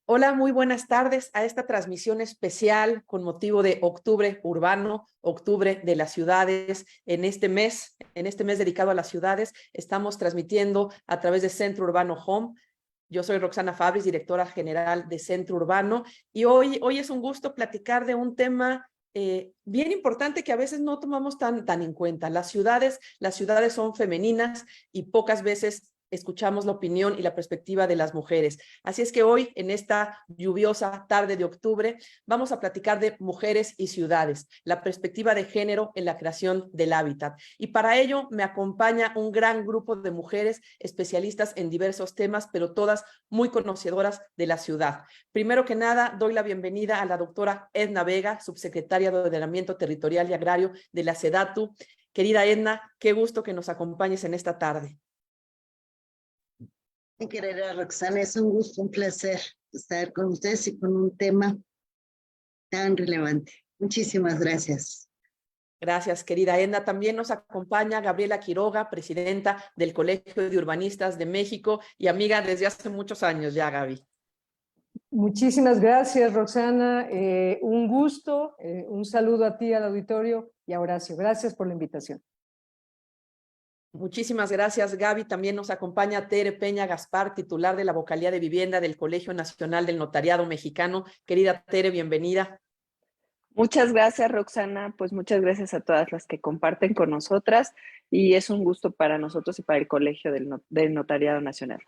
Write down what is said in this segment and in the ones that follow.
Hola, muy buenas tardes a esta transmisión especial con motivo de Octubre Urbano, Octubre de las Ciudades. En este mes dedicado a las ciudades, estamos transmitiendo a través de Centro Urbano Home. Yo soy Roxana Fabris, directora general de Centro Urbano, y hoy es un gusto platicar de un tema bien importante que a veces no tomamos tan en cuenta. Las ciudades son femeninas y pocas veces escuchamos la opinión y la perspectiva de las mujeres. Así es que hoy, en esta lluviosa tarde de octubre, vamos a platicar de mujeres y ciudades, la perspectiva de género en la creación del hábitat. Y para ello me acompaña un gran grupo de mujeres especialistas en diversos temas, pero todas muy conocedoras de la ciudad. Primero que nada, doy la bienvenida a la doctora Edna Vega, subsecretaria de Ordenamiento Territorial y Agrario de la SEDATU. Querida Edna, qué gusto que nos acompañes en esta tarde. Mi querida Roxana, es un gusto, un placer estar con ustedes y con un tema tan relevante. Muchísimas gracias. Gracias, querida Edna. También nos acompaña Gabriela Quiroga, presidenta del Colegio de Urbanistas de México y amiga desde hace muchos años ya, Gaby. Muchísimas gracias, Roxana. Un gusto, un saludo a ti, al auditorio y a Horacio. Gracias por la invitación. Muchísimas gracias, Gaby. También nos acompaña Tere Peña Gaspar, titular de la Vocalía de Vivienda del Colegio Nacional del Notariado Mexicano. Querida Tere, bienvenida. Muchas gracias, Roxana. Pues muchas gracias a todas las que comparten con nosotras y es un gusto para nosotros y para el Colegio del Notariado Nacional.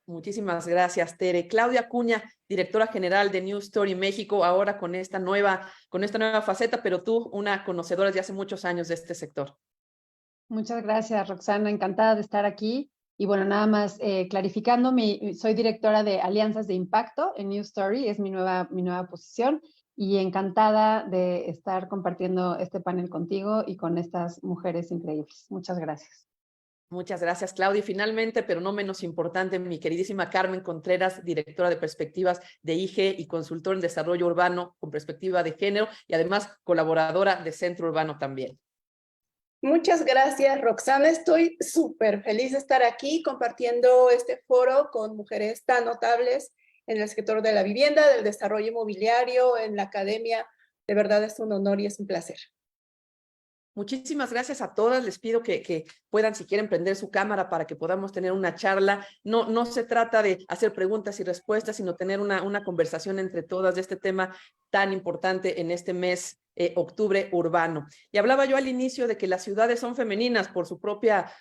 Muchísimas gracias, Tere. Claudia Acuña, directora general de New Story México, ahora con esta nueva faceta, pero tú, una conocedora de hace muchos años de este sector. Muchas gracias, Roxana. Encantada de estar aquí. Y bueno, nada más clarificando, soy directora de Alianzas de Impacto en New Story, es mi nueva posición, y encantada de estar compartiendo este panel contigo y con estas mujeres increíbles. Muchas gracias. Muchas gracias, Claudia. Y finalmente, pero no menos importante, mi queridísima Carmen Contreras, directora de Perspectivas de IG y consultora en desarrollo urbano con perspectiva de género y además colaboradora de Centro Urbano también. Muchas gracias, Roxana. Estoy súper feliz de estar aquí compartiendo este foro con mujeres tan notables en el sector de la vivienda, del desarrollo inmobiliario, en la academia. De verdad es un honor y es un placer. Muchísimas gracias a todas. Les pido que puedan, si quieren, prender su cámara para que podamos tener una charla. No se trata de hacer preguntas y respuestas, sino tener una conversación entre todas de este tema tan importante en este mes octubre urbano. Y hablaba yo al inicio de que las ciudades son femeninas por su propia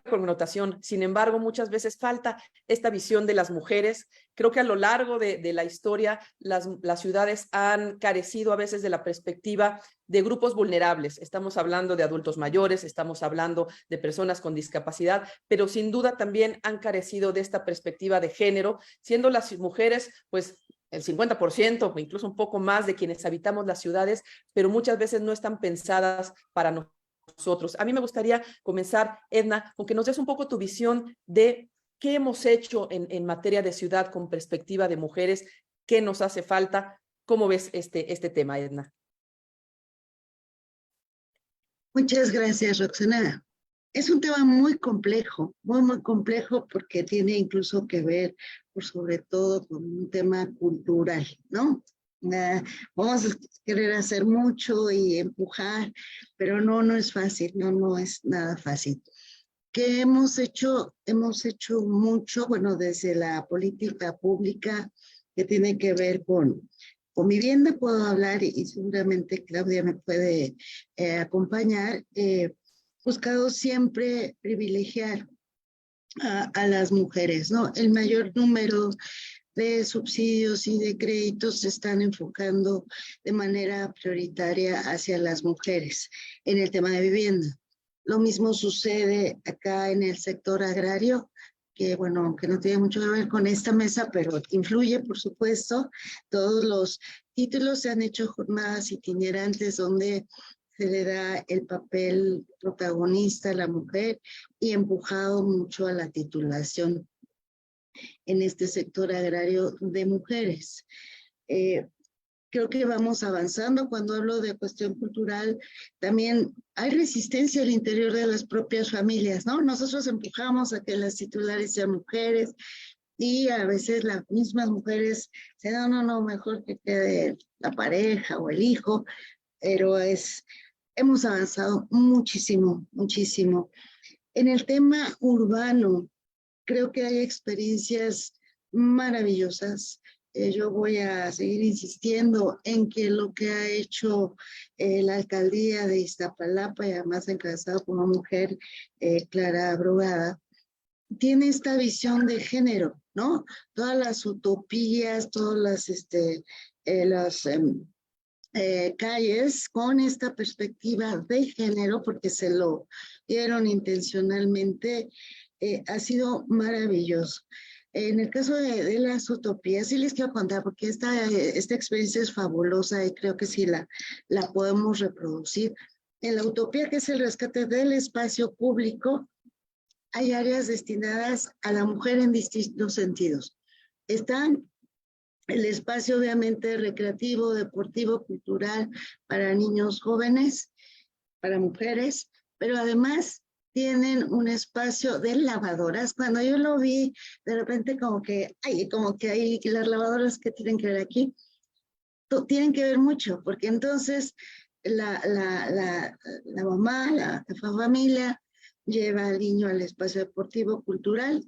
connotación. Sin embargo, muchas veces falta esta visión de las mujeres. Creo que a lo largo de la historia las ciudades han carecido a veces de la perspectiva de grupos vulnerables. Estamos hablando de adultos mayores, estamos hablando de personas con discapacidad, pero sin duda también han carecido de esta perspectiva de género, siendo las mujeres, pues, el 50% o incluso un poco más de quienes habitamos las ciudades, pero muchas veces no están pensadas para nosotros. A mí me gustaría comenzar, Edna, con que nos des un poco tu visión de qué hemos hecho en materia de ciudad con perspectiva de mujeres, qué nos hace falta. ¿Cómo ves este tema, Edna? Muchas gracias, Roxana. Es un tema muy complejo, muy complejo porque tiene incluso que ver, por sobre todo, con un tema cultural, ¿no? Vamos a querer hacer mucho y empujar, pero no es fácil, no es nada fácil. ¿Qué hemos hecho? Hemos hecho mucho, bueno, desde la política pública que tiene que ver con vivienda, puedo hablar y seguramente Claudia me puede acompañar. Buscado siempre privilegiar a las mujeres, ¿no? El mayor número de subsidios y de créditos se están enfocando de manera prioritaria hacia las mujeres en el tema de vivienda. Lo mismo sucede acá en el sector agrario, que bueno, aunque no tiene mucho que ver con esta mesa, pero influye, por supuesto. Todos los títulos se han hecho jornadas itinerantes donde se le da el papel protagonista a la mujer y empujado mucho a la titulación en este sector agrario de mujeres. Creo que vamos avanzando. Cuando hablo de cuestión cultural, también hay resistencia al interior de las propias familias, ¿no? Nosotros empujamos a que las titulares sean mujeres y a veces las mismas mujeres dicen, no, mejor que quede la pareja o el hijo, pero hemos avanzado muchísimo, muchísimo. En el tema urbano, creo que hay experiencias maravillosas. Yo voy a seguir insistiendo en que lo que ha hecho la alcaldía de Iztapalapa, y además encabezado por una mujer, Clara Brugada, tiene esta visión de género, ¿no? Todas las utopías, todas las calles con esta perspectiva de género, porque se lo dieron intencionalmente, ha sido maravilloso. En el caso de las utopías, sí les quiero contar, porque esta experiencia es fabulosa y creo que sí la podemos reproducir. En la utopía, que es el rescate del espacio público, hay áreas destinadas a la mujer en distintos sentidos. Están el espacio obviamente recreativo, deportivo, cultural para niños jóvenes, para mujeres, pero además tienen un espacio de lavadoras. Cuando yo lo vi, de repente como que hay las lavadoras que tienen que ver aquí, tienen que ver mucho, porque entonces la mamá, la familia, lleva al niño al espacio deportivo, cultural,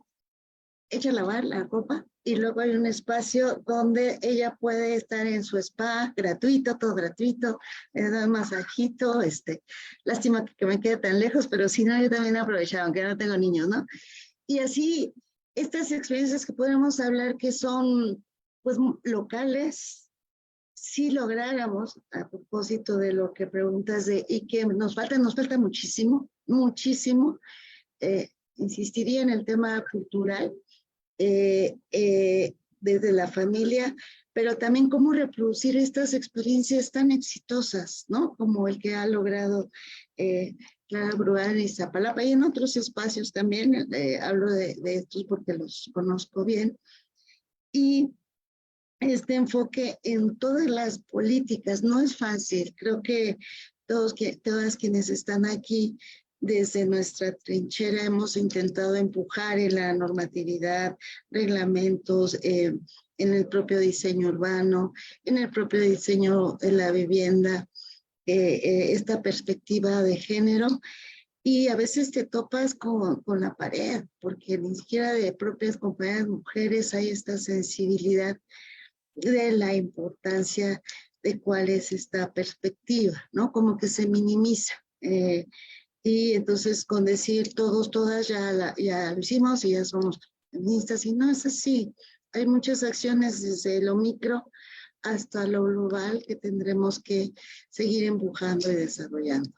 echa a lavar la ropa y luego hay un espacio donde ella puede estar en su spa gratuito, todo gratuito, le da un masajito, lástima que me quede tan lejos, pero si no, yo también aprovechaba, aunque no tengo niños, ¿no? Y así, estas experiencias que podemos hablar que son, pues, locales, si lográramos, a propósito de lo que preguntas y que nos falta muchísimo, muchísimo, insistiría en el tema cultural, desde la familia, pero también cómo reproducir estas experiencias tan exitosas, ¿no? Como el que ha logrado Clara Brugada en Iztapalapa y en otros espacios también, hablo de estos porque los conozco bien, y este enfoque en todas las políticas no es fácil. Creo que todas quienes están aquí desde nuestra trinchera hemos intentado empujar en la normatividad, reglamentos, en el propio diseño urbano, en el propio diseño de la vivienda, esta perspectiva de género. Y a veces te topas con la pared, porque ni siquiera de propias compañeras mujeres hay esta sensibilidad de la importancia de cuál es esta perspectiva, ¿no? Como que se minimiza. Y entonces con decir todos, todas, ya lo hicimos y ya somos feministas, y no es así. Hay muchas acciones desde lo micro hasta lo global que tendremos que seguir empujando y desarrollando.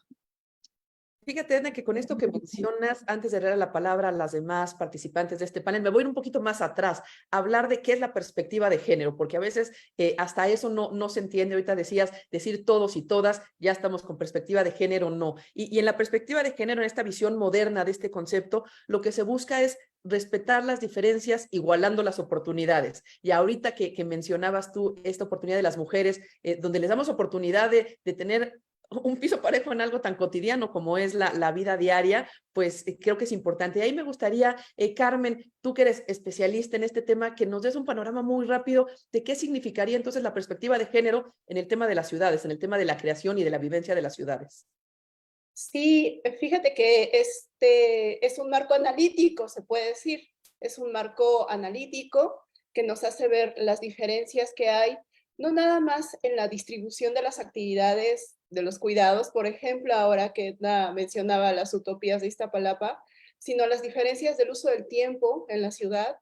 Fíjate, Edna, que con esto que mencionas, antes de darle la palabra a las demás participantes de este panel, me voy a ir un poquito más atrás, a hablar de qué es la perspectiva de género, porque a veces hasta eso no se entiende. Ahorita decías, decir todos y todas, ya estamos con perspectiva de género, no. Y en la perspectiva de género, en esta visión moderna de este concepto, lo que se busca es respetar las diferencias, igualando las oportunidades. Y ahorita que mencionabas tú esta oportunidad de las mujeres, donde les damos oportunidad de tener un piso parejo en algo tan cotidiano como es la vida diaria, pues creo que es importante. Y ahí me gustaría, Carmen, tú que eres especialista en este tema, que nos des un panorama muy rápido de qué significaría entonces la perspectiva de género en el tema de las ciudades, en el tema de la creación y de la vivencia de las ciudades. Sí, fíjate que este es un marco analítico, se puede decir. Es un marco analítico que nos hace ver las diferencias que hay, no nada más en la distribución de las actividades de los cuidados, por ejemplo, ahora que Edna mencionaba las utopías de Iztapalapa, sino las diferencias del uso del tiempo en la ciudad,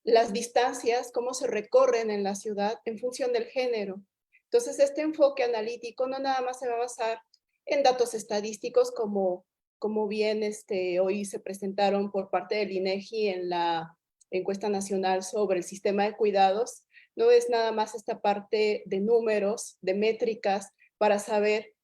las distancias, cómo se recorren en la ciudad en función del género. Entonces, este enfoque analítico no nada más se va a basar en datos estadísticos como bien hoy se presentaron por parte del INEGI en la encuesta nacional sobre el sistema de cuidados. No es nada más esta parte de números, de métricas, para saber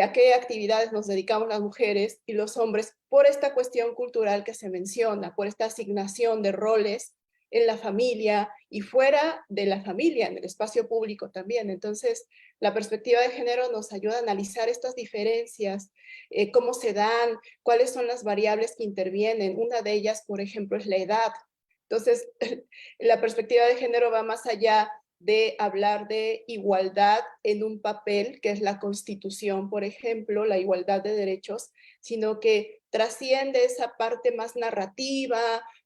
a qué actividades nos dedicamos las mujeres y los hombres por esta cuestión cultural que se menciona, por esta asignación de roles en la familia y fuera de la familia, en el espacio público también. Entonces, la perspectiva de género nos ayuda a analizar estas diferencias, cómo se dan, cuáles son las variables que intervienen. Una de ellas, por ejemplo, es la edad. Entonces, la perspectiva de género va más allá de hablar de igualdad en un papel, que es la Constitución, por ejemplo, la igualdad de derechos, sino que trasciende esa parte más narrativa,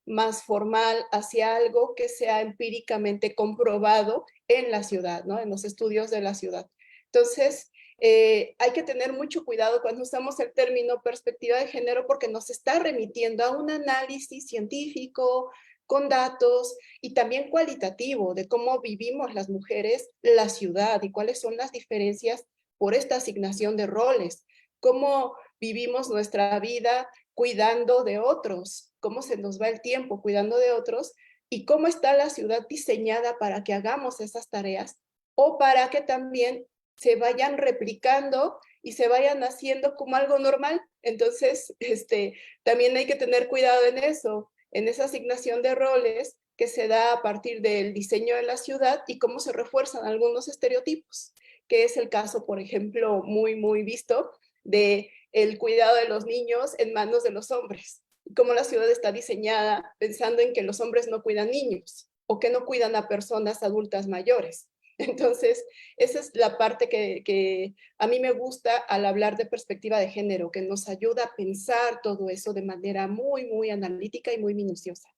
más formal, hacia algo que sea empíricamente comprobado en la ciudad, ¿no? En los estudios de la ciudad. Entonces, hay que tener mucho cuidado cuando usamos el término perspectiva de género, porque nos está remitiendo a un análisis científico, con datos y también cualitativo de cómo vivimos las mujeres la ciudad y cuáles son las diferencias por esta asignación de roles, cómo vivimos nuestra vida cuidando de otros, cómo se nos va el tiempo cuidando de otros y cómo está la ciudad diseñada para que hagamos esas tareas o para que también se vayan replicando y se vayan haciendo como algo normal. Entonces, también hay que tener cuidado en eso, en esa asignación de roles que se da a partir del diseño de la ciudad y cómo se refuerzan algunos estereotipos, que es el caso, por ejemplo, muy visto de el cuidado de los niños en manos de los hombres, cómo la ciudad está diseñada pensando en que los hombres no cuidan niños o que no cuidan a personas adultas mayores. Entonces, esa es la parte que a mí me gusta al hablar de perspectiva de género, que nos ayuda a pensar todo eso de manera muy analítica y muy minuciosa.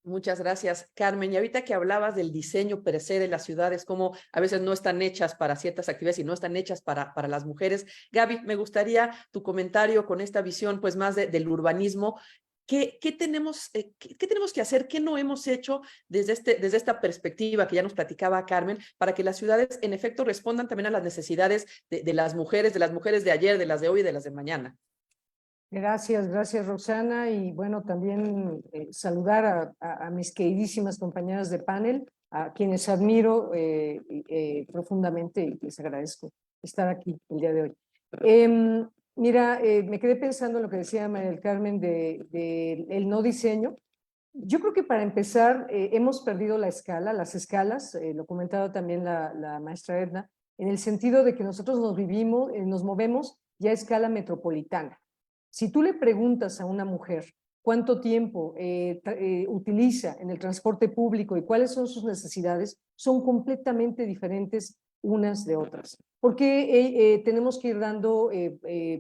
Muchas gracias, Carmen. Y ahorita que hablabas del diseño per se de las ciudades, cómo a veces no están hechas para ciertas actividades y no están hechas para las mujeres. Gaby, me gustaría tu comentario con esta visión pues más del urbanismo. ¿Qué tenemos que hacer? ¿Qué no hemos hecho desde esta perspectiva que ya nos platicaba Carmen para que las ciudades en efecto respondan también a las necesidades de las mujeres de ayer, de las de hoy y de las de mañana? Gracias Roxana, y bueno, también saludar a mis queridísimas compañeras de panel, a quienes admiro profundamente y les agradezco estar aquí el día de hoy. Mira, me quedé pensando en lo que decía María del Carmen de el no diseño. Yo creo que para empezar hemos perdido las escalas, lo comentaba también la maestra Edna, en el sentido de que nosotros nos movemos ya a escala metropolitana. Si tú le preguntas a una mujer cuánto tiempo utiliza en el transporte público y cuáles son sus necesidades, son completamente diferentes unas de otras. Porque tenemos que ir dando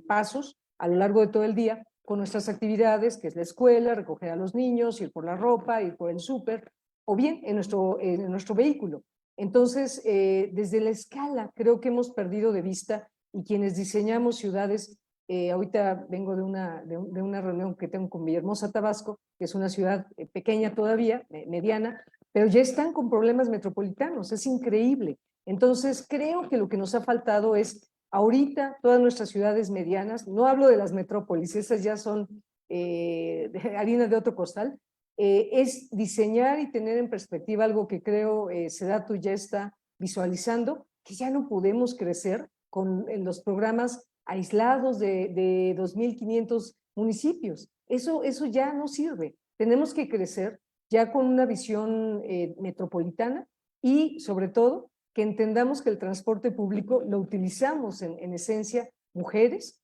pasos a lo largo de todo el día con nuestras actividades, que es la escuela, recoger a los niños, ir por la ropa, ir por el súper, o bien en nuestro vehículo. Entonces, desde la escala, creo que hemos perdido de vista, y quienes diseñamos ciudades, ahorita vengo de una reunión que tengo con Villahermosa, Tabasco, que es una ciudad pequeña todavía, mediana, pero ya están con problemas metropolitanos, es increíble. Entonces, creo que lo que nos ha faltado es, ahorita, todas nuestras ciudades medianas, no hablo de las metrópolis, esas ya son harina de otro costal, es diseñar y tener en perspectiva algo que creo Sedatu ya está visualizando, que ya no podemos crecer en los programas aislados de 2.500 municipios. Eso ya no sirve. Tenemos que crecer ya con una visión metropolitana y, sobre todo, que entendamos que el transporte público lo utilizamos en esencia mujeres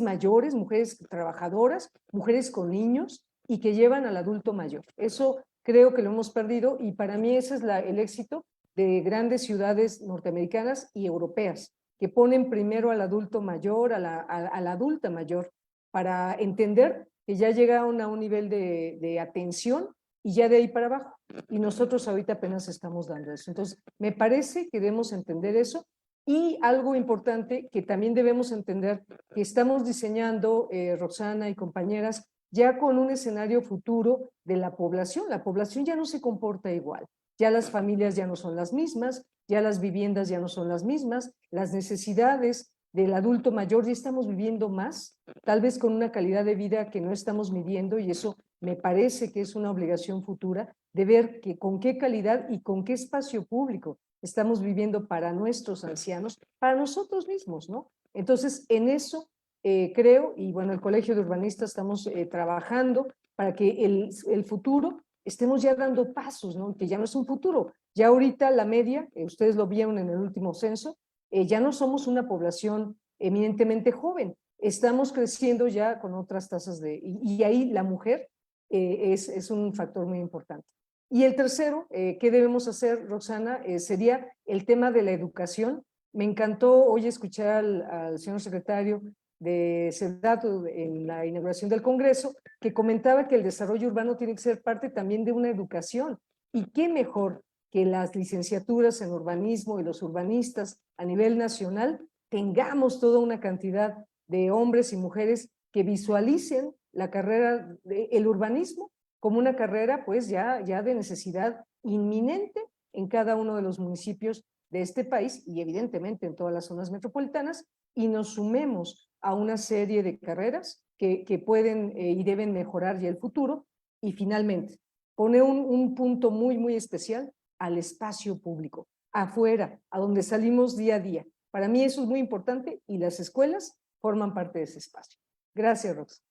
mayores, mujeres trabajadoras, mujeres con niños y que llevan al adulto mayor. Eso creo que lo hemos perdido, y para mí ese es el éxito de grandes ciudades norteamericanas y europeas, que ponen primero al adulto mayor, a la adulta mayor, para entender que ya llegaron a un nivel de atención y ya de ahí para abajo. Y nosotros ahorita apenas estamos dando eso. Entonces, me parece que debemos entender eso. Y algo importante que también debemos entender, que estamos diseñando, Roxana y compañeras, ya con un escenario futuro de la población. La población ya no se comporta igual. Ya las familias ya no son las mismas, ya las viviendas ya no son las mismas, las necesidades del adulto mayor ya estamos viviendo más, tal vez con una calidad de vida que no estamos midiendo, y eso me parece que es una obligación futura de ver con qué calidad y con qué espacio público estamos viviendo para nuestros ancianos, para nosotros mismos, ¿no? Entonces, en eso creo, y bueno, el Colegio de Urbanistas estamos trabajando para que el futuro estemos ya dando pasos, ¿no? Que ya no es un futuro. Ya ahorita la media, ustedes lo vieron en el último censo, ya no somos una población eminentemente joven. Estamos creciendo ya con otras tasas y ahí la mujer es un factor muy importante. Y el tercero, ¿qué debemos hacer, Roxana? Sería el tema de la educación. Me encantó hoy escuchar al señor secretario de SEDATU en la inauguración del Congreso, que comentaba que el desarrollo urbano tiene que ser parte también de una educación. Y qué mejor que las licenciaturas en urbanismo y los urbanistas a nivel nacional tengamos toda una cantidad de hombres y mujeres que visualicen la carrera del urbanismo como una carrera pues ya de necesidad inminente en cada uno de los municipios de este país y evidentemente en todas las zonas metropolitanas, y nos sumemos a una serie de carreras que pueden y deben mejorar ya el futuro. Y finalmente, pone un punto muy especial al espacio público, afuera, a donde salimos día a día. Para mí eso es muy importante y las escuelas forman parte de ese espacio. Gracias, Rox.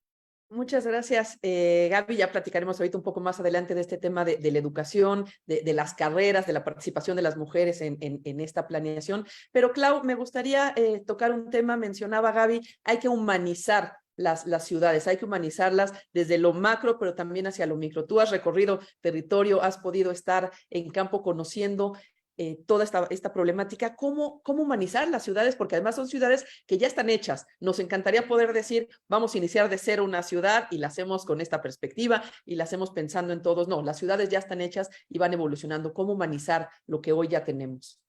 Muchas gracias, Gaby. Ya platicaremos ahorita un poco más adelante de este tema de la educación, de las carreras, de la participación de las mujeres en esta planeación. Pero, Clau, me gustaría tocar un tema, mencionaba Gaby, hay que humanizar las ciudades, hay que humanizarlas desde lo macro, pero también hacia lo micro. Tú has recorrido territorio, has podido estar en campo conociendo toda esta problemática, ¿cómo humanizar las ciudades? Porque además son ciudades que ya están hechas. Nos encantaría poder decir, vamos a iniciar de cero una ciudad y la hacemos con esta perspectiva y la hacemos pensando en todos. No, las ciudades ya están hechas y van evolucionando. ¿Cómo humanizar lo que hoy ya tenemos?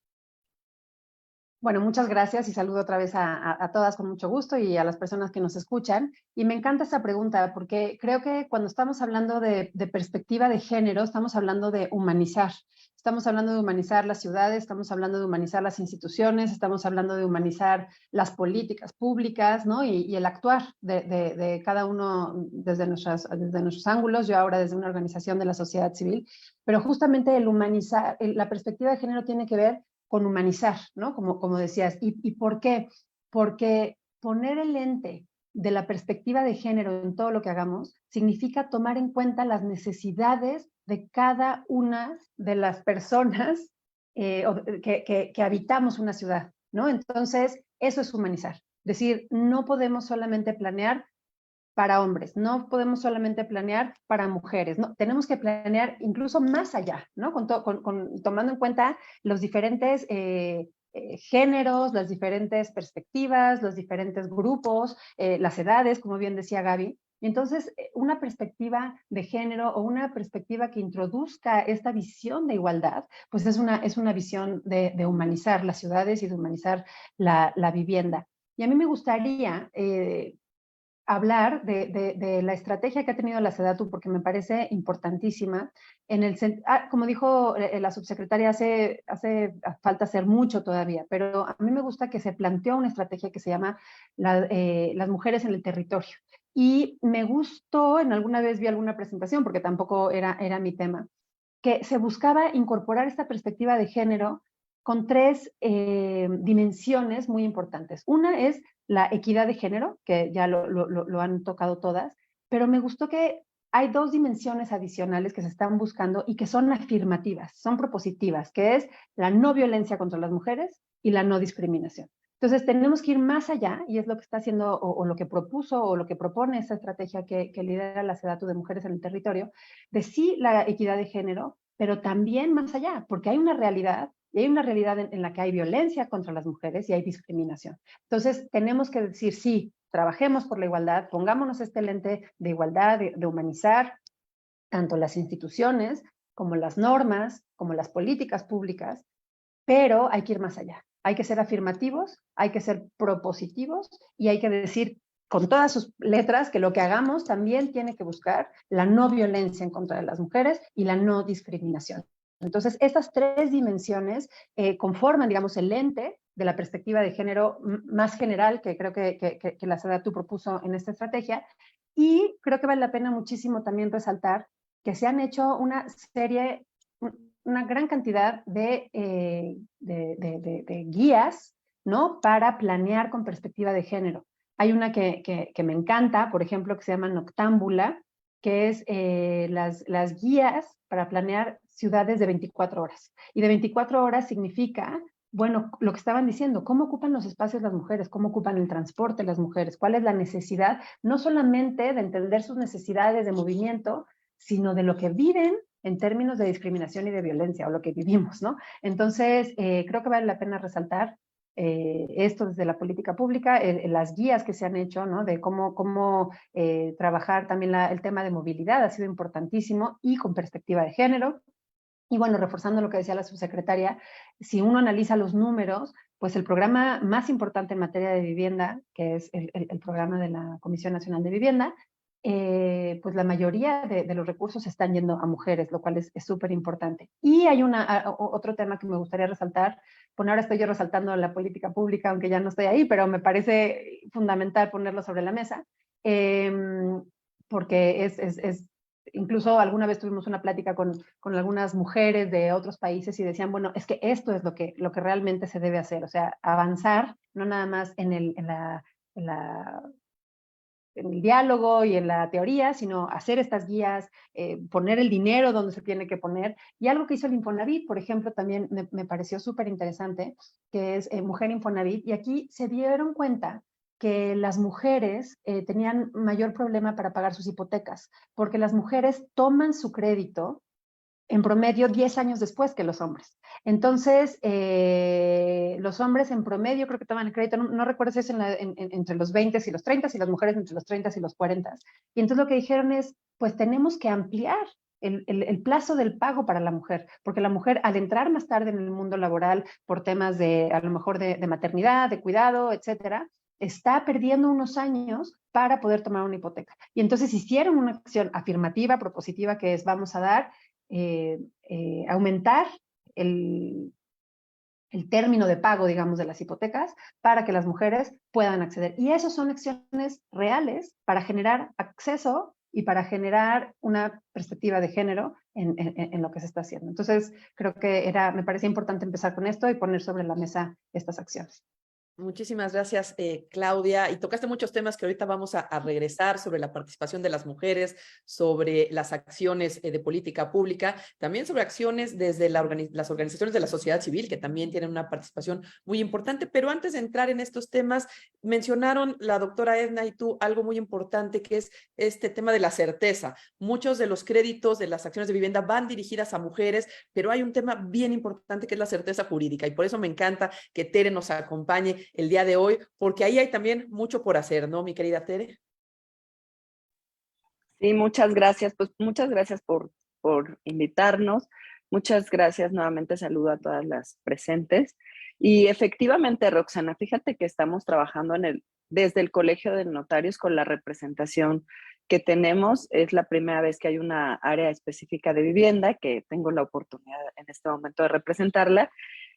Bueno, muchas gracias y saludo otra vez a todas con mucho gusto y a las personas que nos escuchan. Y me encanta esta pregunta porque creo que cuando estamos hablando de perspectiva de género, estamos hablando de humanizar. Estamos hablando de humanizar las ciudades, estamos hablando de humanizar las instituciones, estamos hablando de humanizar las políticas públicas, ¿no? Y el actuar de cada uno desde nuestros ángulos, yo ahora desde una organización de la sociedad civil, pero justamente el humanizar, la perspectiva de género tiene que ver con humanizar, ¿no? Como decías. ¿Y por qué? Porque poner el lente de la perspectiva de género en todo lo que hagamos significa tomar en cuenta las necesidades de cada una de las personas que habitamos una ciudad, ¿no? Entonces, eso es humanizar. Es decir, no podemos solamente planear para hombres, no podemos solamente planear para mujeres, no, tenemos que planear incluso más allá, ¿no? Tomando en cuenta los diferentes géneros, las diferentes perspectivas, los diferentes grupos, las edades, como bien decía Gaby. Y entonces, una perspectiva de género o una perspectiva que introduzca esta visión de igualdad, pues es una visión de humanizar las ciudades y de humanizar la vivienda. Y a mí me gustaría hablar de la estrategia que ha tenido la SEDATU porque me parece importantísima. Como dijo la subsecretaria, hace falta hacer mucho todavía, pero a mí me gusta que se planteó una estrategia que se llama las mujeres en el territorio. Y me gustó, alguna vez vi alguna presentación, porque tampoco era mi tema, que se buscaba incorporar esta perspectiva de género con tres dimensiones muy importantes. Una es la equidad de género, que ya lo han tocado todas, pero me gustó que hay dos dimensiones adicionales que se están buscando y que son afirmativas, son propositivas, que es la no violencia contra las mujeres y la no discriminación. Entonces tenemos que ir más allá, y es lo que está haciendo o lo que propuso o lo que propone esta estrategia que lidera la SEDATU de Mujeres en el Territorio, de sí la equidad de género, pero también más allá, porque hay una realidad, y hay una realidad en la que hay violencia contra las mujeres y hay discriminación. Entonces tenemos que decir, sí, trabajemos por la igualdad, pongámonos este lente de igualdad, de humanizar tanto las instituciones como las normas, como las políticas públicas, pero hay que ir más allá. Hay que ser afirmativos, hay que ser propositivos y hay que decir con todas sus letras que lo que hagamos también tiene que buscar la no violencia en contra de las mujeres y la no discriminación. Entonces, estas tres dimensiones conforman, digamos, el lente de la perspectiva de género más general que creo que la SEDATU propuso en esta estrategia. Y creo que vale la pena muchísimo también resaltar que se han hecho una gran cantidad de guías, ¿no? Para planear con perspectiva de género. Hay una que me encanta, por ejemplo, que se llama Noctámbula, que es las guías para planear ciudades de 24 horas. Y de 24 horas significa, bueno, lo que estaban diciendo, cómo ocupan los espacios las mujeres, cómo ocupan el transporte las mujeres, cuál es la necesidad, no solamente de entender sus necesidades de movimiento, sino de lo que viven en términos de discriminación y de violencia, o lo que vivimos, ¿no? Entonces, creo que vale la pena resaltar esto desde la política pública, las guías que se han hecho, ¿no? De cómo trabajar también el tema de movilidad ha sido importantísimo y con perspectiva de género. Y bueno, reforzando lo que decía la subsecretaria, si uno analiza los números, pues el programa más importante en materia de vivienda, que es el programa de la Comisión Nacional de Vivienda, pues la mayoría de los recursos están yendo a mujeres, lo cual es súper importante. Y hay otro tema que me gustaría resaltar. Bueno, ahora estoy yo resaltando la política pública, aunque ya no estoy ahí, pero me parece fundamental ponerlo sobre la mesa, porque incluso alguna vez tuvimos una plática con algunas mujeres de otros países y decían, bueno, es que esto es lo que realmente se debe hacer, o sea, avanzar, no nada más en el diálogo y en la teoría, sino hacer estas guías, poner el dinero donde se tiene que poner. Y algo que hizo el Infonavit, por ejemplo, también me pareció súper interesante, que es Mujer Infonavit, y aquí se dieron cuenta que las mujeres tenían mayor problema para pagar sus hipotecas, porque las mujeres toman su crédito en promedio 10 años después que los hombres. Entonces, los hombres en promedio creo que toman el crédito, no recuerdo si es entre los 20 y los 30, y las mujeres entre los 30 y los 40. Y entonces lo que dijeron es, pues tenemos que ampliar el plazo del pago para la mujer, porque la mujer al entrar más tarde en el mundo laboral por temas a lo mejor de maternidad, de cuidado, etcétera, está perdiendo unos años para poder tomar una hipoteca. Y entonces hicieron una acción afirmativa, propositiva, que es vamos a dar aumentar el término de pago, digamos, de las hipotecas para que las mujeres puedan acceder. Y esas son acciones reales para generar acceso y para generar una perspectiva de género en lo que se está haciendo. Entonces, creo que me parecía importante empezar con esto y poner sobre la mesa estas acciones. Muchísimas gracias, Claudia. Y tocaste muchos temas que ahorita vamos a regresar sobre la participación de las mujeres, sobre las acciones de política pública, también sobre acciones desde las organizaciones de la sociedad civil, que también tienen una participación muy importante. Pero antes de entrar en estos temas, mencionaron la doctora Edna y tú algo muy importante, que es este tema de la certeza. Muchos de los créditos de las acciones de vivienda van dirigidas a mujeres, pero hay un tema bien importante que es la certeza jurídica. Y por eso me encanta que Tere nos acompañe el día de hoy, porque ahí hay también mucho por hacer, ¿no, mi querida Tere? Sí, muchas gracias. Pues muchas gracias por invitarnos. Muchas gracias. Nuevamente saludo a todas las presentes. Y efectivamente, Roxana, fíjate que estamos trabajando desde el Colegio de Notarios con la representación que tenemos. Es la primera vez que hay una área específica de vivienda, que tengo la oportunidad en este momento de representarla.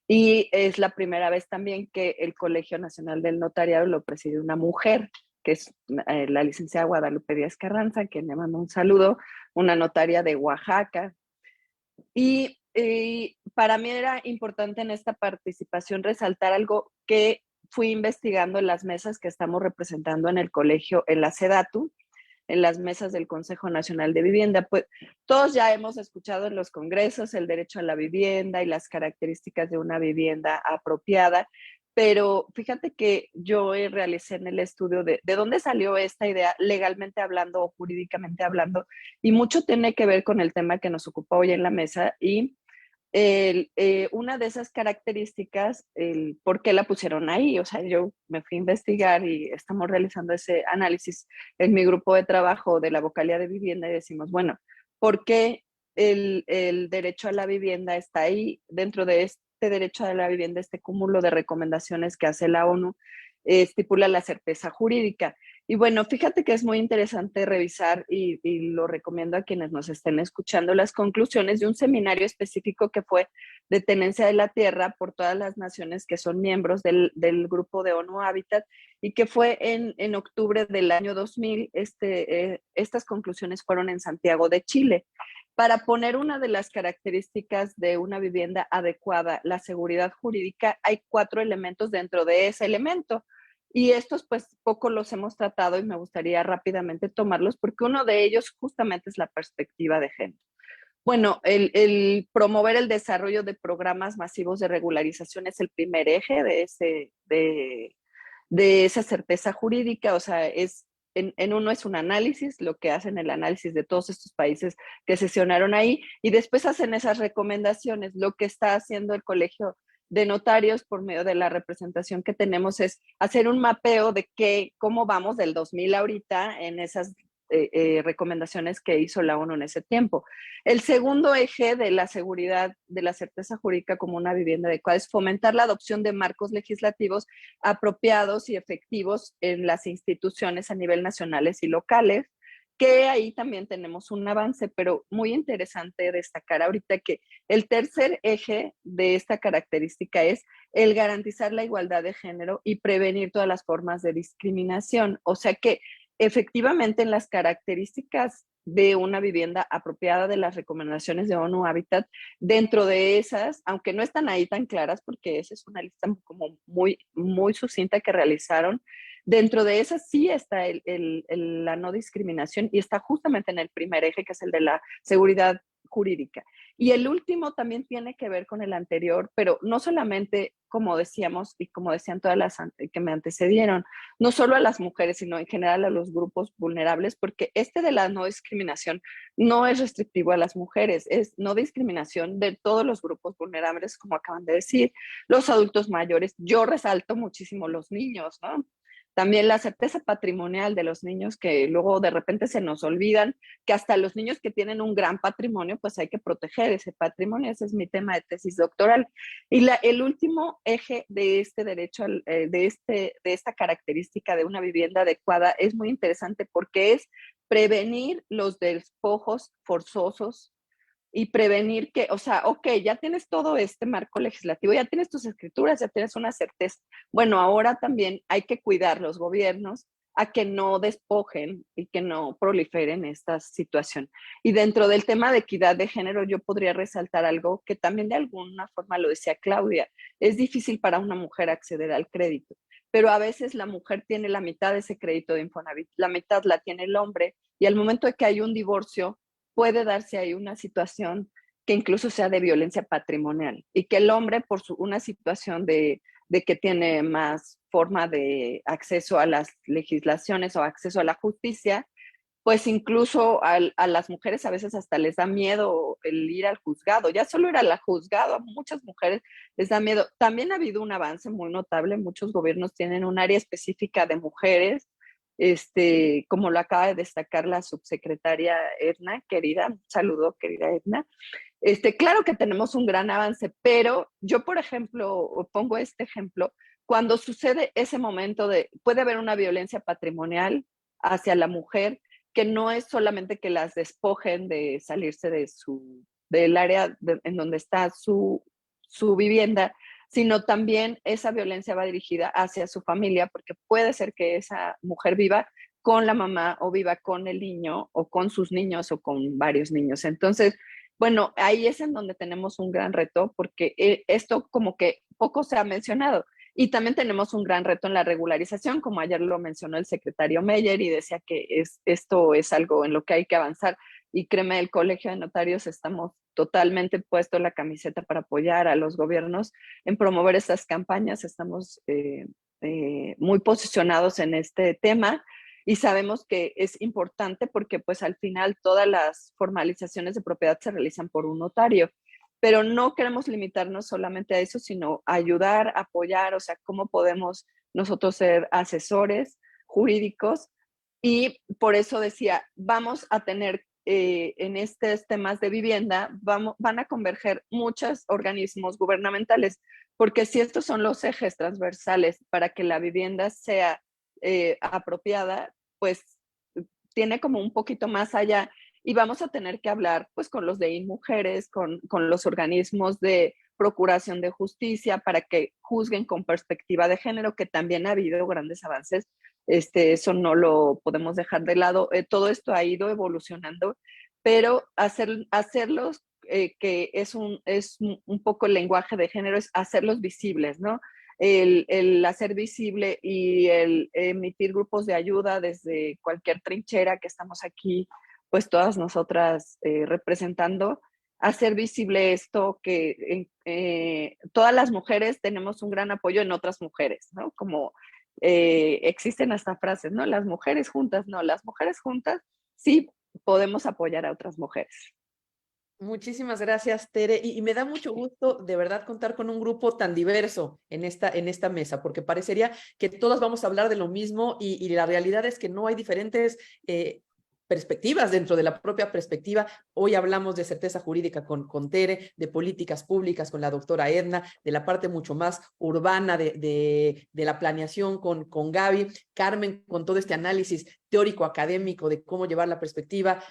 Y es la primera vez también que el Colegio Nacional del Notariado lo preside una mujer, que es la licenciada Guadalupe Díaz Carranza, a quien le mando un saludo, una notaria de Oaxaca. Y para mí era importante en esta participación resaltar algo que fui investigando en las mesas que estamos representando en el colegio, en la SEDATU, en las mesas del Consejo Nacional de Vivienda. Pues todos ya hemos escuchado en los congresos el derecho a la vivienda y las características de una vivienda apropiada, pero fíjate que yo realicé en el estudio de dónde salió esta idea legalmente hablando o jurídicamente hablando, y mucho tiene que ver con el tema que nos ocupa hoy en la mesa, y una de esas características, ¿por qué la pusieron ahí? O sea, yo me fui a investigar y estamos realizando ese análisis en mi grupo de trabajo de la vocalía de vivienda y decimos, bueno, ¿por qué el derecho a la vivienda está ahí? Dentro de este derecho a la vivienda, este cúmulo de recomendaciones que hace la ONU estipula la certeza jurídica. Y bueno, fíjate que es muy interesante revisar y lo recomiendo a quienes nos estén escuchando las conclusiones de un seminario específico que fue de tenencia de la tierra por todas las naciones que son miembros del grupo de ONU Habitat, y que fue en octubre del año 2000. Estas conclusiones fueron en Santiago de Chile. Para poner una de las características de una vivienda adecuada, la seguridad jurídica, hay 4 elementos dentro de ese elemento. Y estos pues poco los hemos tratado y me gustaría rápidamente tomarlos, porque uno de ellos justamente es la perspectiva de género. Bueno, el promover el desarrollo de programas masivos de regularización es el primer eje de esa certeza jurídica. O sea, es en uno es un análisis, lo que hacen el análisis de todos estos países que sesionaron ahí, y después hacen esas recomendaciones. Lo que está haciendo el Colegio de Notarios por medio de la representación que tenemos es hacer un mapeo de cómo vamos del 2000 ahorita en esas recomendaciones que hizo la ONU en ese tiempo. El segundo eje de la seguridad, de la certeza jurídica como una vivienda adecuada, es fomentar la adopción de marcos legislativos apropiados y efectivos en las instituciones a nivel nacionales y locales, que ahí también tenemos un avance, pero muy interesante destacar ahorita que el tercer eje de esta característica es el garantizar la igualdad de género y prevenir todas las formas de discriminación. O sea que efectivamente en las características de una vivienda apropiada de las recomendaciones de ONU Habitat, dentro de esas, aunque no están ahí tan claras porque esa es una lista como muy sucinta que realizaron, dentro de esas sí está la no discriminación y está justamente en el primer eje, que es el de la seguridad jurídica. Y el último también tiene que ver con el anterior, pero no solamente, como decíamos y como decían todas las que me antecedieron, no solo a las mujeres, sino en general a los grupos vulnerables, porque este de la no discriminación no es restrictivo a las mujeres, es no discriminación de todos los grupos vulnerables, como acaban de decir, los adultos mayores. Yo resalto muchísimo los niños, ¿no? También la certeza patrimonial de los niños que luego de repente se nos olvidan, que hasta los niños que tienen un gran patrimonio, pues hay que proteger ese patrimonio. Ese es mi tema de tesis doctoral. Y el último eje de este derecho, de esta característica de una vivienda adecuada es muy interesante porque es prevenir los despojos forzosos y prevenir que, o sea, ok, ya tienes todo este marco legislativo, ya tienes tus escrituras, ya tienes una certeza. Bueno, ahora también hay que cuidar los gobiernos a que no despojen y que no proliferen esta situación. Y dentro del tema de equidad de género, yo podría resaltar algo que también de alguna forma lo decía Claudia, es difícil para una mujer acceder al crédito, pero a veces la mujer tiene la mitad de ese crédito de Infonavit, la mitad la tiene el hombre, y al momento de que hay un divorcio, puede darse ahí una situación que incluso sea de violencia patrimonial y que el hombre por una situación de que tiene más forma de acceso a las legislaciones o acceso a la justicia, pues incluso a las mujeres a veces hasta les da miedo el ir al juzgado, ya solo ir al juzgado, a muchas mujeres les da miedo. También ha habido un avance muy notable, muchos gobiernos tienen un área específica de mujeres, como lo acaba de destacar la subsecretaria Edna, querida, un saludo, querida Edna. Claro que tenemos un gran avance, pero yo, por ejemplo, pongo este ejemplo, cuando sucede ese momento puede haber una violencia patrimonial hacia la mujer, que no es solamente que las despojen de salirse del área en donde está su vivienda, sino también esa violencia va dirigida hacia su familia, porque puede ser que esa mujer viva con la mamá o viva con el niño o con sus niños o con varios niños. Entonces, bueno, ahí es en donde tenemos un gran reto porque esto como que poco se ha mencionado. Y también tenemos un gran reto en la regularización, como ayer lo mencionó el secretario Meyer y decía que esto es algo en lo que hay que avanzar. Y créeme, el Colegio de Notarios estamos totalmente puesto la camiseta para apoyar a los gobiernos en promover estas campañas. Estamos muy posicionados en este tema y sabemos que es importante porque pues al final todas las formalizaciones de propiedad se realizan por un notario, pero no queremos limitarnos solamente a eso, sino ayudar, apoyar, o sea, cómo podemos nosotros ser asesores jurídicos. Y por eso decía, vamos a tener en estos temas de vivienda, van a converger muchos organismos gubernamentales, porque si estos son los ejes transversales para que la vivienda sea apropiada, pues tiene como un poquito más allá y vamos a tener que hablar pues con los de INMujeres, con los organismos de procuración de justicia para que juzguen con perspectiva de género, que también ha habido grandes avances. Eso no lo podemos dejar de lado. Todo esto ha ido evolucionando, pero hacerlos, que es un poco el lenguaje de género, es hacerlos visibles, ¿no? El hacer visible y el emitir grupos de ayuda desde cualquier trinchera que estamos aquí, pues todas nosotras representando, hacer visible esto, que todas las mujeres tenemos un gran apoyo en otras mujeres, ¿no? Como existen hasta frases, ¿no? Las mujeres juntas, no, las mujeres juntas sí podemos apoyar a otras mujeres. Muchísimas gracias, Tere. Y me da mucho gusto de verdad contar con un grupo tan diverso en esta mesa, porque parecería que todos vamos a hablar de lo mismo y la realidad es que no hay diferentes perspectivas dentro de la propia perspectiva. Hoy hablamos de certeza jurídica con Tere, de políticas públicas con la doctora Edna, de la parte mucho más urbana de la planeación con Gaby, Carmen con todo este análisis teórico académico de cómo llevar la perspectiva,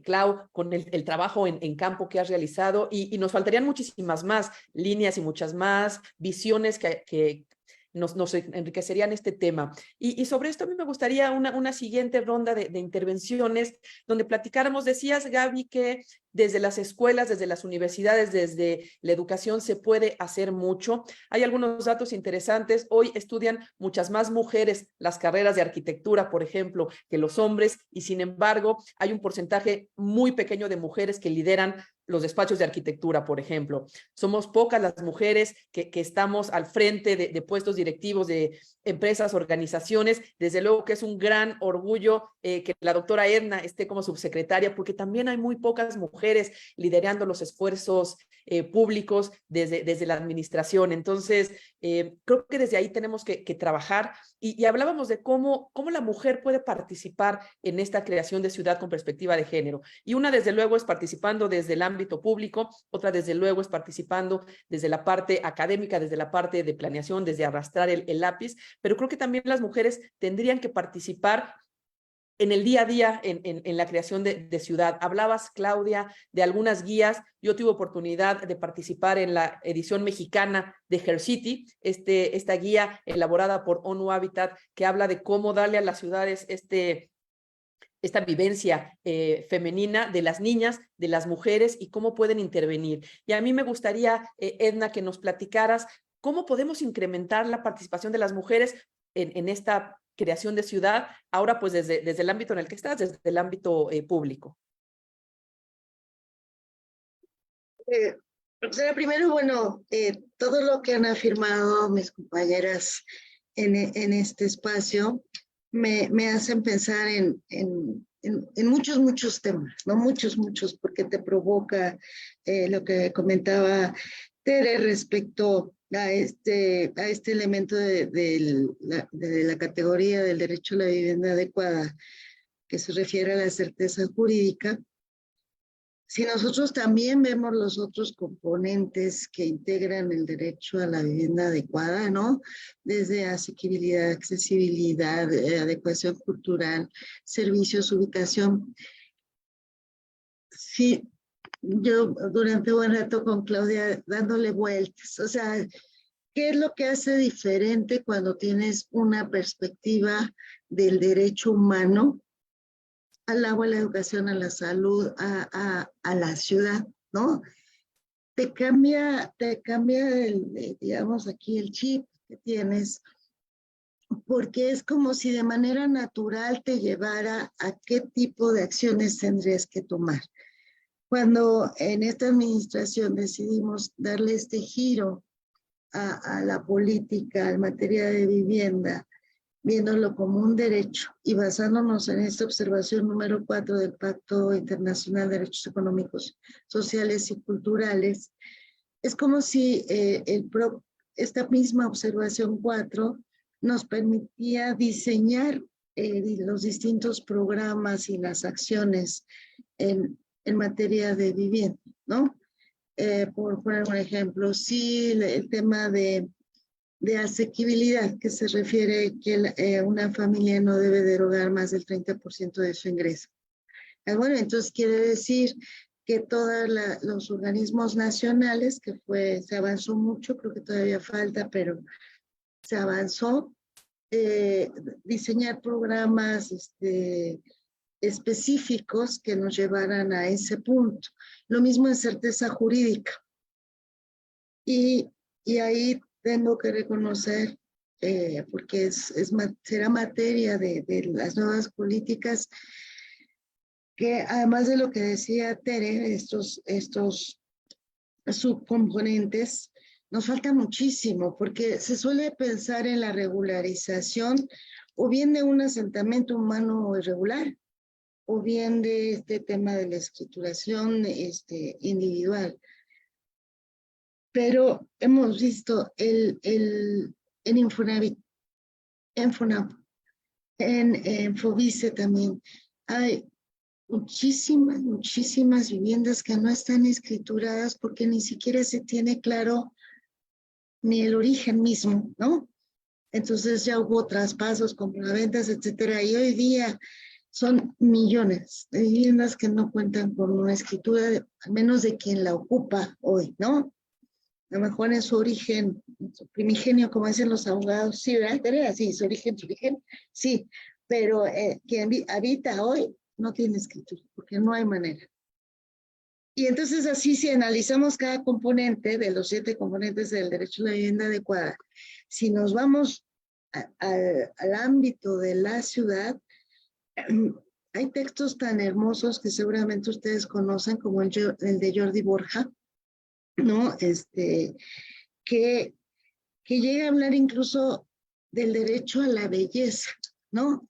Clau con el trabajo en campo que has realizado y nos faltarían muchísimas más líneas y muchas más visiones que nos enriquecerían este tema. Y sobre esto a mí me gustaría una siguiente ronda de intervenciones donde platicáramos. Decías, Gaby, que desde las escuelas, desde las universidades, desde la educación se puede hacer mucho. Hay algunos datos interesantes. Hoy estudian muchas más mujeres las carreras de arquitectura, por ejemplo, que los hombres, y sin embargo hay un porcentaje muy pequeño de mujeres que lideran los despachos de arquitectura, por ejemplo. Somos pocas las mujeres que estamos al frente de puestos directivos de empresas, organizaciones. Desde luego que es un gran orgullo que la doctora Edna esté como subsecretaria, porque también hay muy pocas mujeres liderando los esfuerzos públicos desde la administración. Entonces, creo que desde ahí tenemos que trabajar y hablábamos de cómo la mujer puede participar en esta creación de ciudad con perspectiva de género. Y una, desde luego, es participando desde el ámbito público, otra, desde luego, es participando desde la parte académica, desde la parte de planeación, desde arrastrar el lápiz, pero creo que también las mujeres tendrían que participar en el día a día, en la creación de ciudad. Hablabas, Claudia, de algunas guías. Yo tuve oportunidad de participar en la edición mexicana de Her City, esta guía elaborada por ONU Habitat, que habla de cómo darle a las ciudades esta vivencia femenina de las niñas, de las mujeres y cómo pueden intervenir. Y a mí me gustaría, Edna, que nos platicaras cómo podemos incrementar la participación de las mujeres en esta creación de ciudad, ahora pues desde el ámbito en el que estás, desde el ámbito público. Primero, bueno, todo lo que han afirmado mis compañeras en este espacio me hacen pensar en muchos temas, ¿no? Muchos, porque te provoca lo que comentaba Tere respecto a este elemento de la categoría del derecho a la vivienda adecuada, que se refiere a la certeza jurídica. Si nosotros también vemos los otros componentes que integran el derecho a la vivienda adecuada, ¿no? Desde asequibilidad, accesibilidad, adecuación cultural, servicios, ubicación. Sí, yo durante un buen rato con Claudia dándole vueltas, o sea, ¿qué es lo que hace diferente cuando tienes una perspectiva del derecho humano al agua, a la educación, a la salud, a la ciudad, ¿no? Te cambia digamos, aquí el chip que tienes, porque es como si de manera natural te llevara a qué tipo de acciones tendrías que tomar. Cuando en esta administración decidimos darle este giro a la política en materia de vivienda, viéndolo como un derecho y basándonos en esta observación número 4 del Pacto Internacional de Derechos Económicos, Sociales y Culturales, es como si esta misma observación 4 nos permitía diseñar los distintos programas y las acciones en materia de vivienda, ¿no? Por poner un ejemplo, sí, el tema de asequibilidad, que se refiere que una familia no debe derogar más del 30% de su ingreso. Bueno, entonces quiere decir que todos los organismos nacionales, se avanzó mucho, creo que todavía falta, pero se avanzó, diseñar programas específicos que nos llevaran a ese punto. Lo mismo en certeza jurídica. Y ahí tengo que reconocer, porque será materia de las nuevas políticas, que además de lo que decía Tere, estos subcomponentes, nos falta muchísimo, porque se suele pensar en la regularización o bien de un asentamiento humano irregular, o bien de este tema de la escrituración individual. Pero hemos visto en Infonavit, en FONAP, en FOBICE también, hay muchísimas viviendas que no están escrituradas porque ni siquiera se tiene claro ni el origen mismo, ¿no? Entonces ya hubo traspasos, compraventas, etcétera, y hoy día son millones de viviendas que no cuentan con una escritura, al menos de quien la ocupa hoy, ¿no? A lo mejor en su origen, en su primigenio, como dicen los abogados, sí, ¿verdad? Sí, su origen, sí, pero quien habita hoy no tiene escritura, porque no hay manera. Y entonces así, si analizamos cada componente de los 7 componentes del derecho a la vivienda adecuada, si nos vamos al ámbito de la ciudad, hay textos tan hermosos que seguramente ustedes conocen, como el de Jordi Borja, ¿no? Que llega a hablar incluso del derecho a la belleza, ¿no?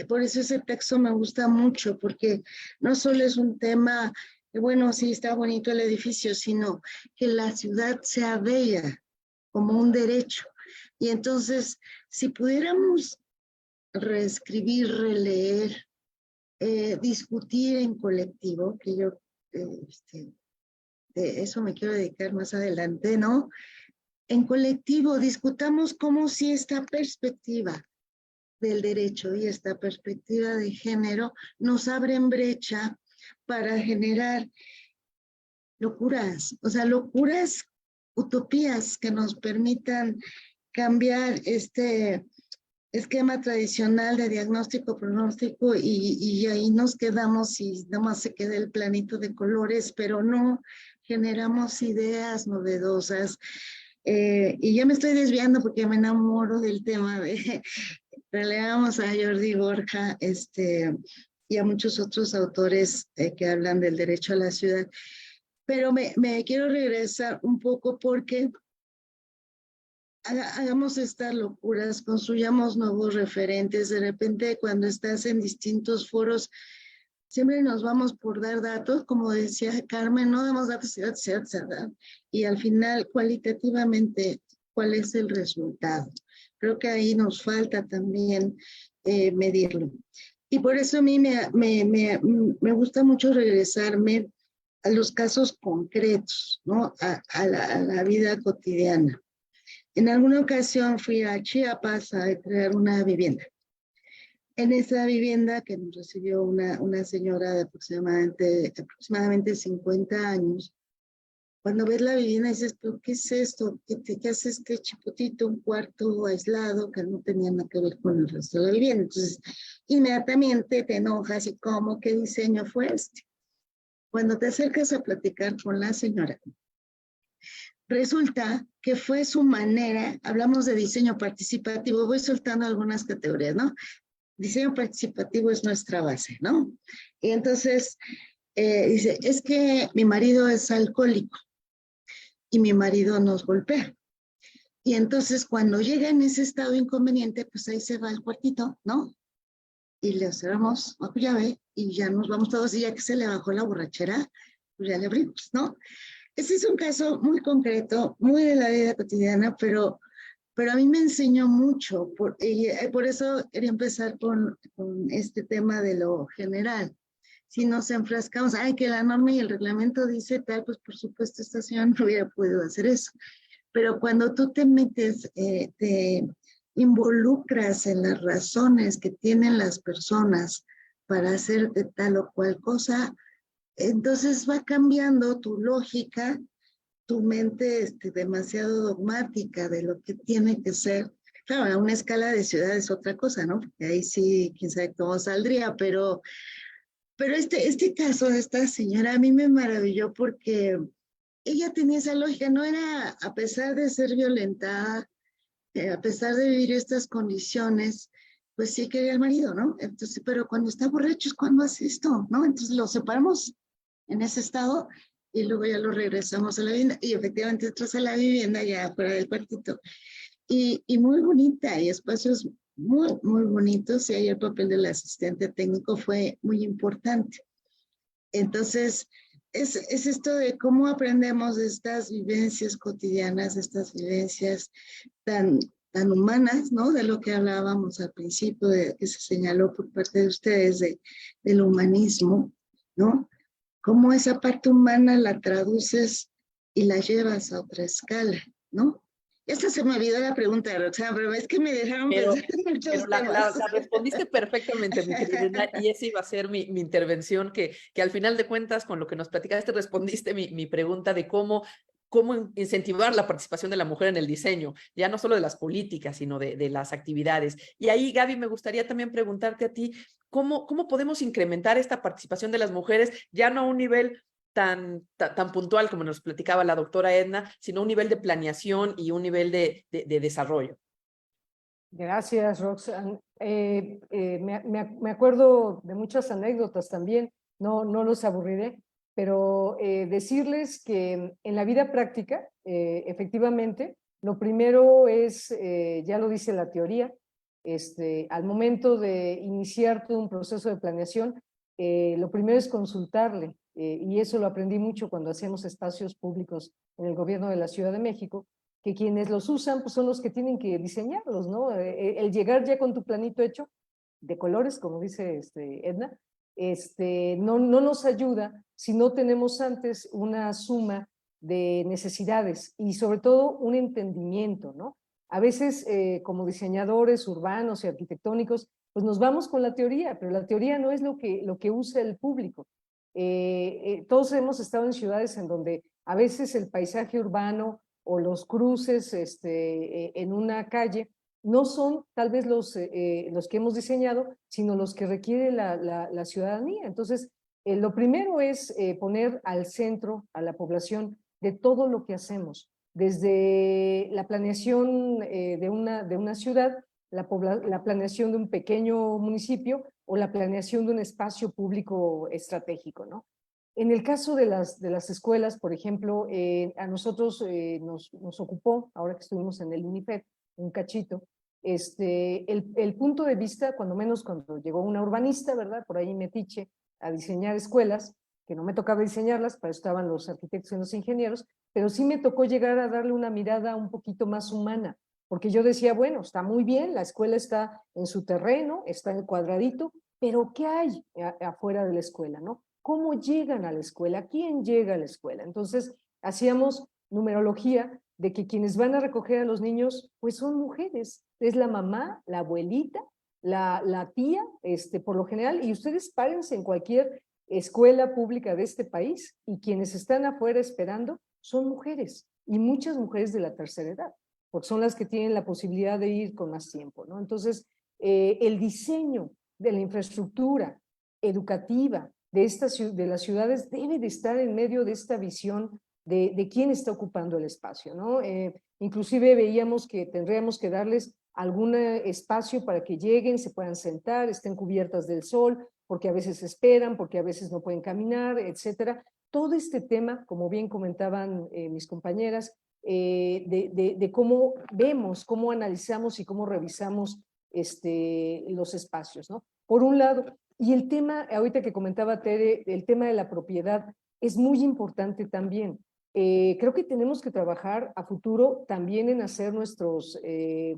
Por eso ese texto me gusta mucho, porque no solo es un tema que, bueno, sí está bonito el edificio, sino que la ciudad sea bella como un derecho. Y entonces, si pudiéramos reescribir, releer, discutir en colectivo, que yo de eso me quiero dedicar más adelante, ¿no? En colectivo discutamos cómo si esta perspectiva del derecho y esta perspectiva de género nos abren brecha para generar locuras, o sea, locuras, utopías que nos permitan cambiar este esquema tradicional de diagnóstico, pronóstico, y ahí nos quedamos y nada más se queda el planito de colores, pero no generamos ideas novedosas. Y ya me estoy desviando porque me enamoro del tema de releamos a Jordi Borja y a muchos otros autores que hablan del derecho a la ciudad. Pero me quiero regresar un poco porque hagamos estas locuras, construyamos nuevos referentes. De repente, cuando estás en distintos foros, siempre nos vamos por dar datos, como decía Carmen, no damos datos, y al final, cualitativamente, ¿cuál es el resultado? Creo que ahí nos falta también medirlo. Y por eso a mí me gusta mucho regresarme a los casos concretos, ¿no? A la vida cotidiana. En alguna ocasión fui a Chiapas a crear una vivienda. En esa vivienda que nos recibió una señora de aproximadamente 50 años, cuando ves la vivienda dices, ¿pero qué es esto? ¿Qué hace este chipotito, un cuarto aislado que no tenía nada que ver con el resto de la vivienda? Entonces, inmediatamente te enojas y ¿cómo? ¿Qué diseño fue este? Cuando te acercas a platicar con la señora, resulta que fue su manera, hablamos de diseño participativo, voy soltando algunas categorías, ¿no? Diseño participativo es nuestra base, ¿no? Y entonces dice, es que mi marido es alcohólico y mi marido nos golpea. Y entonces cuando llega en ese estado inconveniente, pues ahí se va al cuartito, ¿no? Y le cerramos la llave y ya nos vamos todos, y ya que se le bajó la borrachera, pues ya le abrimos, ¿no? Ese es un caso muy concreto, muy de la vida cotidiana, pero a mí me enseñó mucho, por eso quería empezar con este tema de lo general. Si nos enfrascamos, ay, que la norma y el reglamento dice tal, pues por supuesto esta señora no hubiera podido hacer eso. Pero cuando tú te metes, te involucras en las razones que tienen las personas para hacer de tal o cual cosa, entonces va cambiando tu lógica, tu mente demasiado dogmática de lo que tiene que ser. Claro, a una escala de ciudad es otra cosa, ¿no? Porque ahí sí, quién sabe cómo saldría, pero este caso de esta señora a mí me maravilló porque ella tenía esa lógica, no era, a pesar de ser violentada, a pesar de vivir estas condiciones, pues sí quería al marido, ¿no? Entonces, pero cuando está borracho es cuando hace esto, ¿no? Entonces lo separamos en ese estado y luego ya lo regresamos a la vivienda. Y efectivamente entras a la vivienda ya fuera del cuartito. Y muy bonita, y espacios muy, muy bonitos. Y ahí el papel del asistente técnico fue muy importante. Entonces, es esto de cómo aprendemos de estas vivencias cotidianas, de estas vivencias tan humanas, ¿no? De lo que hablábamos al principio, que se señaló por parte de ustedes, del humanismo, ¿no? Cómo esa parte humana la traduces y la llevas a otra escala, ¿no? Esta se me olvidó la pregunta, Roxana, pero es que me dejaron Pero, pensar en muchos pero temas. la respondiste perfectamente, mi querida Edna, y esa iba a ser mi intervención, que al final de cuentas, con lo que nos platicaste, respondiste mi pregunta de cómo incentivar la participación de la mujer en el diseño, ya no solo de las políticas, sino de las actividades. Y ahí, Gaby, me gustaría también preguntarte a ti, ¿cómo podemos incrementar esta participación de las mujeres, ya no a un nivel tan puntual como nos platicaba la doctora Edna, sino un nivel de planeación y un nivel de desarrollo? Gracias, Roxanne. Me acuerdo de muchas anécdotas también, no los aburriré, pero decirles que en la vida práctica, efectivamente, lo primero es, ya lo dice la teoría, al momento de iniciar todo un proceso de planeación, lo primero es consultarle, y eso lo aprendí mucho cuando hacíamos espacios públicos en el gobierno de la Ciudad de México, que quienes los usan pues, son los que tienen que diseñarlos, ¿no? El llegar ya con tu planito hecho, de colores, como dice Edna, no nos ayuda si no tenemos antes una suma de necesidades y sobre todo un entendimiento, ¿no? A veces como diseñadores urbanos y arquitectónicos, pues nos vamos con la teoría, pero la teoría no es lo que usa el público. Todos hemos estado en ciudades en donde a veces el paisaje urbano o los cruces en una calle no son tal vez los que hemos diseñado, sino los que requiere la ciudadanía. Entonces, lo primero es poner al centro a la población de todo lo que hacemos, desde la planeación de una ciudad, la planeación de un pequeño municipio o la planeación de un espacio público estratégico, ¿no? En el caso de las escuelas, por ejemplo, a nosotros nos ocupó, ahora que estuvimos en el UNIFED, un cachito, el punto de vista, cuando menos cuando llegó una urbanista, ¿verdad? Por ahí metiche, a diseñar escuelas, que no me tocaba diseñarlas, para eso estaban los arquitectos y los ingenieros, pero sí me tocó llegar a darle una mirada un poquito más humana, porque yo decía, bueno, está muy bien, la escuela está en su terreno, está en el cuadradito, pero ¿qué hay afuera de la escuela, no? ¿Cómo llegan a la escuela? ¿Quién llega a la escuela? Entonces, hacíamos numerología de que quienes van a recoger a los niños, pues son mujeres. Es la mamá, la abuelita, la tía, por lo general, y ustedes párense en cualquier escuela pública de este país y quienes están afuera esperando son mujeres y muchas mujeres de la tercera edad, porque son las que tienen la posibilidad de ir con más tiempo, ¿no? Entonces, el diseño de la infraestructura educativa de las ciudades debe de estar en medio de esta visión de quién está ocupando el espacio, ¿no? Inclusive veíamos que tendríamos que darles algún espacio para que lleguen, se puedan sentar, estén cubiertas del sol, porque a veces esperan, porque a veces no pueden caminar, etcétera. Todo este tema, como bien comentaban mis compañeras, de cómo vemos, cómo analizamos y cómo revisamos los espacios, ¿no? Por un lado, y el tema, ahorita que comentaba Tere, el tema de la propiedad es muy importante también. Creo que tenemos que trabajar a futuro también en hacer nuestros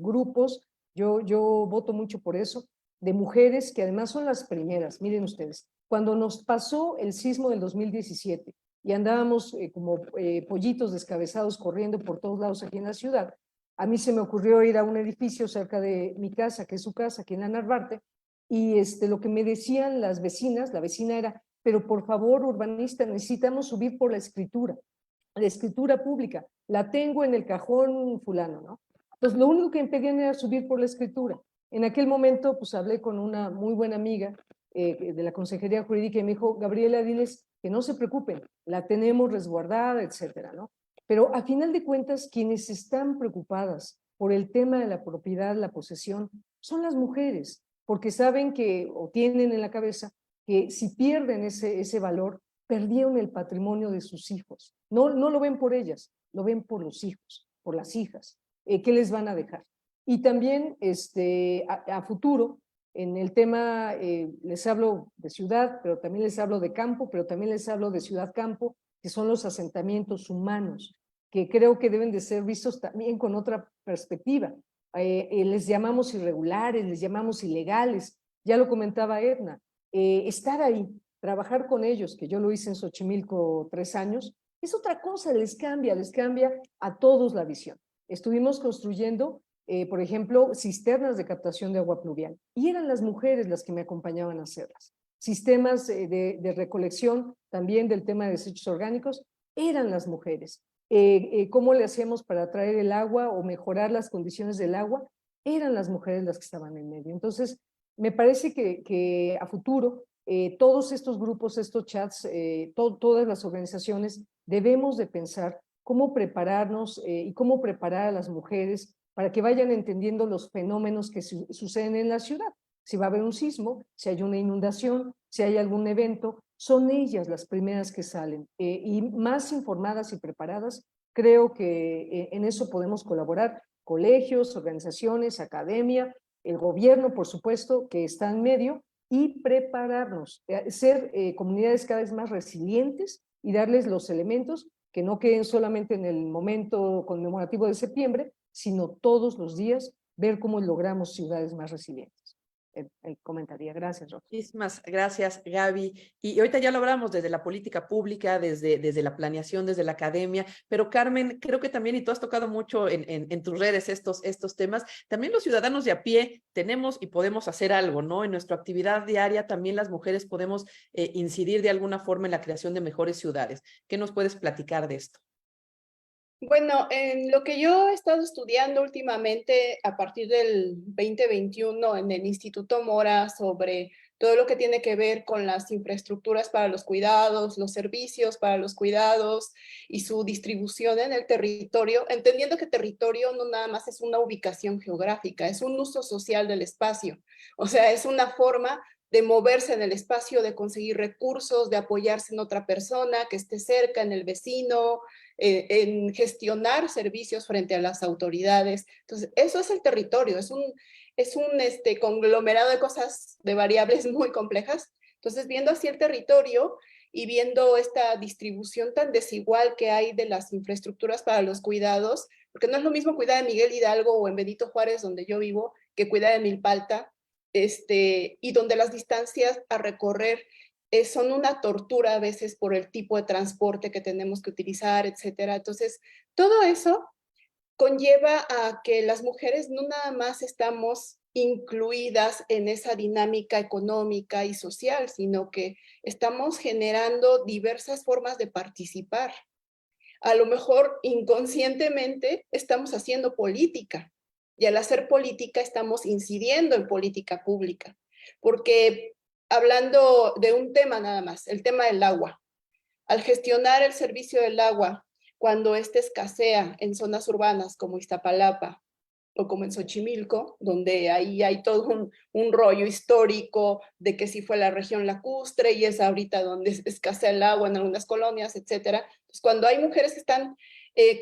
grupos, yo voto mucho por eso, de mujeres que además son las primeras. Miren ustedes, cuando nos pasó el sismo del 2017 y andábamos como pollitos descabezados corriendo por todos lados aquí en la ciudad, a mí se me ocurrió ir a un edificio cerca de mi casa, que es su casa, aquí en la Narvarte, y lo que me decían las vecinas, la vecina era, pero por favor, urbanista, necesitamos subir por la escritura pública, la tengo en el cajón fulano, ¿no? Entonces, lo único que impedían era subir por la escritura. En aquel momento, pues hablé con una muy buena amiga de la Consejería Jurídica y me dijo, Gabriela, diles que no se preocupen, la tenemos resguardada, etcétera, ¿no? Pero a final de cuentas, quienes están preocupadas por el tema de la propiedad, la posesión, son las mujeres, porque saben que, o tienen en la cabeza, que si pierden ese valor, perdieron el patrimonio de sus hijos. No lo ven por ellas, lo ven por los hijos, por las hijas. ¿Qué les van a dejar? Y también a futuro, en el tema, les hablo de ciudad, pero también les hablo de campo, pero también les hablo de ciudad-campo, que son los asentamientos humanos, que creo que deben de ser vistos también con otra perspectiva. Les llamamos irregulares, les llamamos ilegales, ya lo comentaba Edna. Estar ahí, trabajar con ellos, que yo lo hice en Xochimilco 3 años, es otra cosa, les cambia a todos la visión. Estuvimos construyendo, por ejemplo, cisternas de captación de agua pluvial, y eran las mujeres las que me acompañaban a hacerlas. Sistemas de recolección también del tema de desechos orgánicos, eran las mujeres. ¿Cómo le hacíamos para traer el agua o mejorar las condiciones del agua? Eran las mujeres las que estaban en medio. Entonces, me parece que a futuro, todos estos grupos, estos chats, todas las organizaciones, debemos de pensar cómo prepararnos y cómo preparar a las mujeres para que vayan entendiendo los fenómenos que suceden en la ciudad. Si va a haber un sismo, si hay una inundación, si hay algún evento, son ellas las primeras que salen. Y más informadas y preparadas, creo que en eso podemos colaborar. Colegios, organizaciones, academia, el gobierno, por supuesto, que está en medio, y prepararnos, ser comunidades cada vez más resilientes y darles los elementos que no queden solamente en el momento conmemorativo de septiembre, sino todos los días, ver cómo logramos ciudades más resilientes. Comentaría. Gracias, Rosa. Muchísimas gracias, Gaby. Y ahorita ya lo hablamos desde la política pública, desde la planeación, desde la academia, pero Carmen, creo que también, y tú has tocado mucho en tus redes estos temas, también los ciudadanos de a pie tenemos y podemos hacer algo, ¿no? En nuestra actividad diaria también las mujeres podemos incidir de alguna forma en la creación de mejores ciudades. ¿Qué nos puedes platicar de esto? Bueno, en lo que yo he estado estudiando últimamente a partir del 2021 en el Instituto Mora sobre todo lo que tiene que ver con las infraestructuras para los cuidados, los servicios para los cuidados y su distribución en el territorio, entendiendo que territorio no nada más es una ubicación geográfica, es un uso social del espacio. O sea, es una forma de moverse en el espacio, de conseguir recursos, de apoyarse en otra persona que esté cerca, en el vecino, en gestionar servicios frente a las autoridades. Entonces, eso es el territorio, es un conglomerado de cosas, de variables muy complejas. Entonces, viendo así el territorio y viendo esta distribución tan desigual que hay de las infraestructuras para los cuidados, porque no es lo mismo cuidar de Miguel Hidalgo o en Benito Juárez, donde yo vivo, que cuidar de Milpalta, y donde las distancias a recorrer son una tortura a veces por el tipo de transporte que tenemos que utilizar, etcétera. Entonces, todo eso conlleva a que las mujeres no nada más estamos incluidas en esa dinámica económica y social, sino que estamos generando diversas formas de participar. A lo mejor inconscientemente estamos haciendo política, y al hacer política estamos incidiendo en política pública, porque hablando de un tema nada más, el tema del agua, al gestionar el servicio del agua, cuando éste escasea en zonas urbanas como Iztapalapa o como en Xochimilco, donde ahí hay todo un rollo histórico de que sí fue la región lacustre y es ahorita donde escasea el agua en algunas colonias, etcétera. Pues cuando hay mujeres que están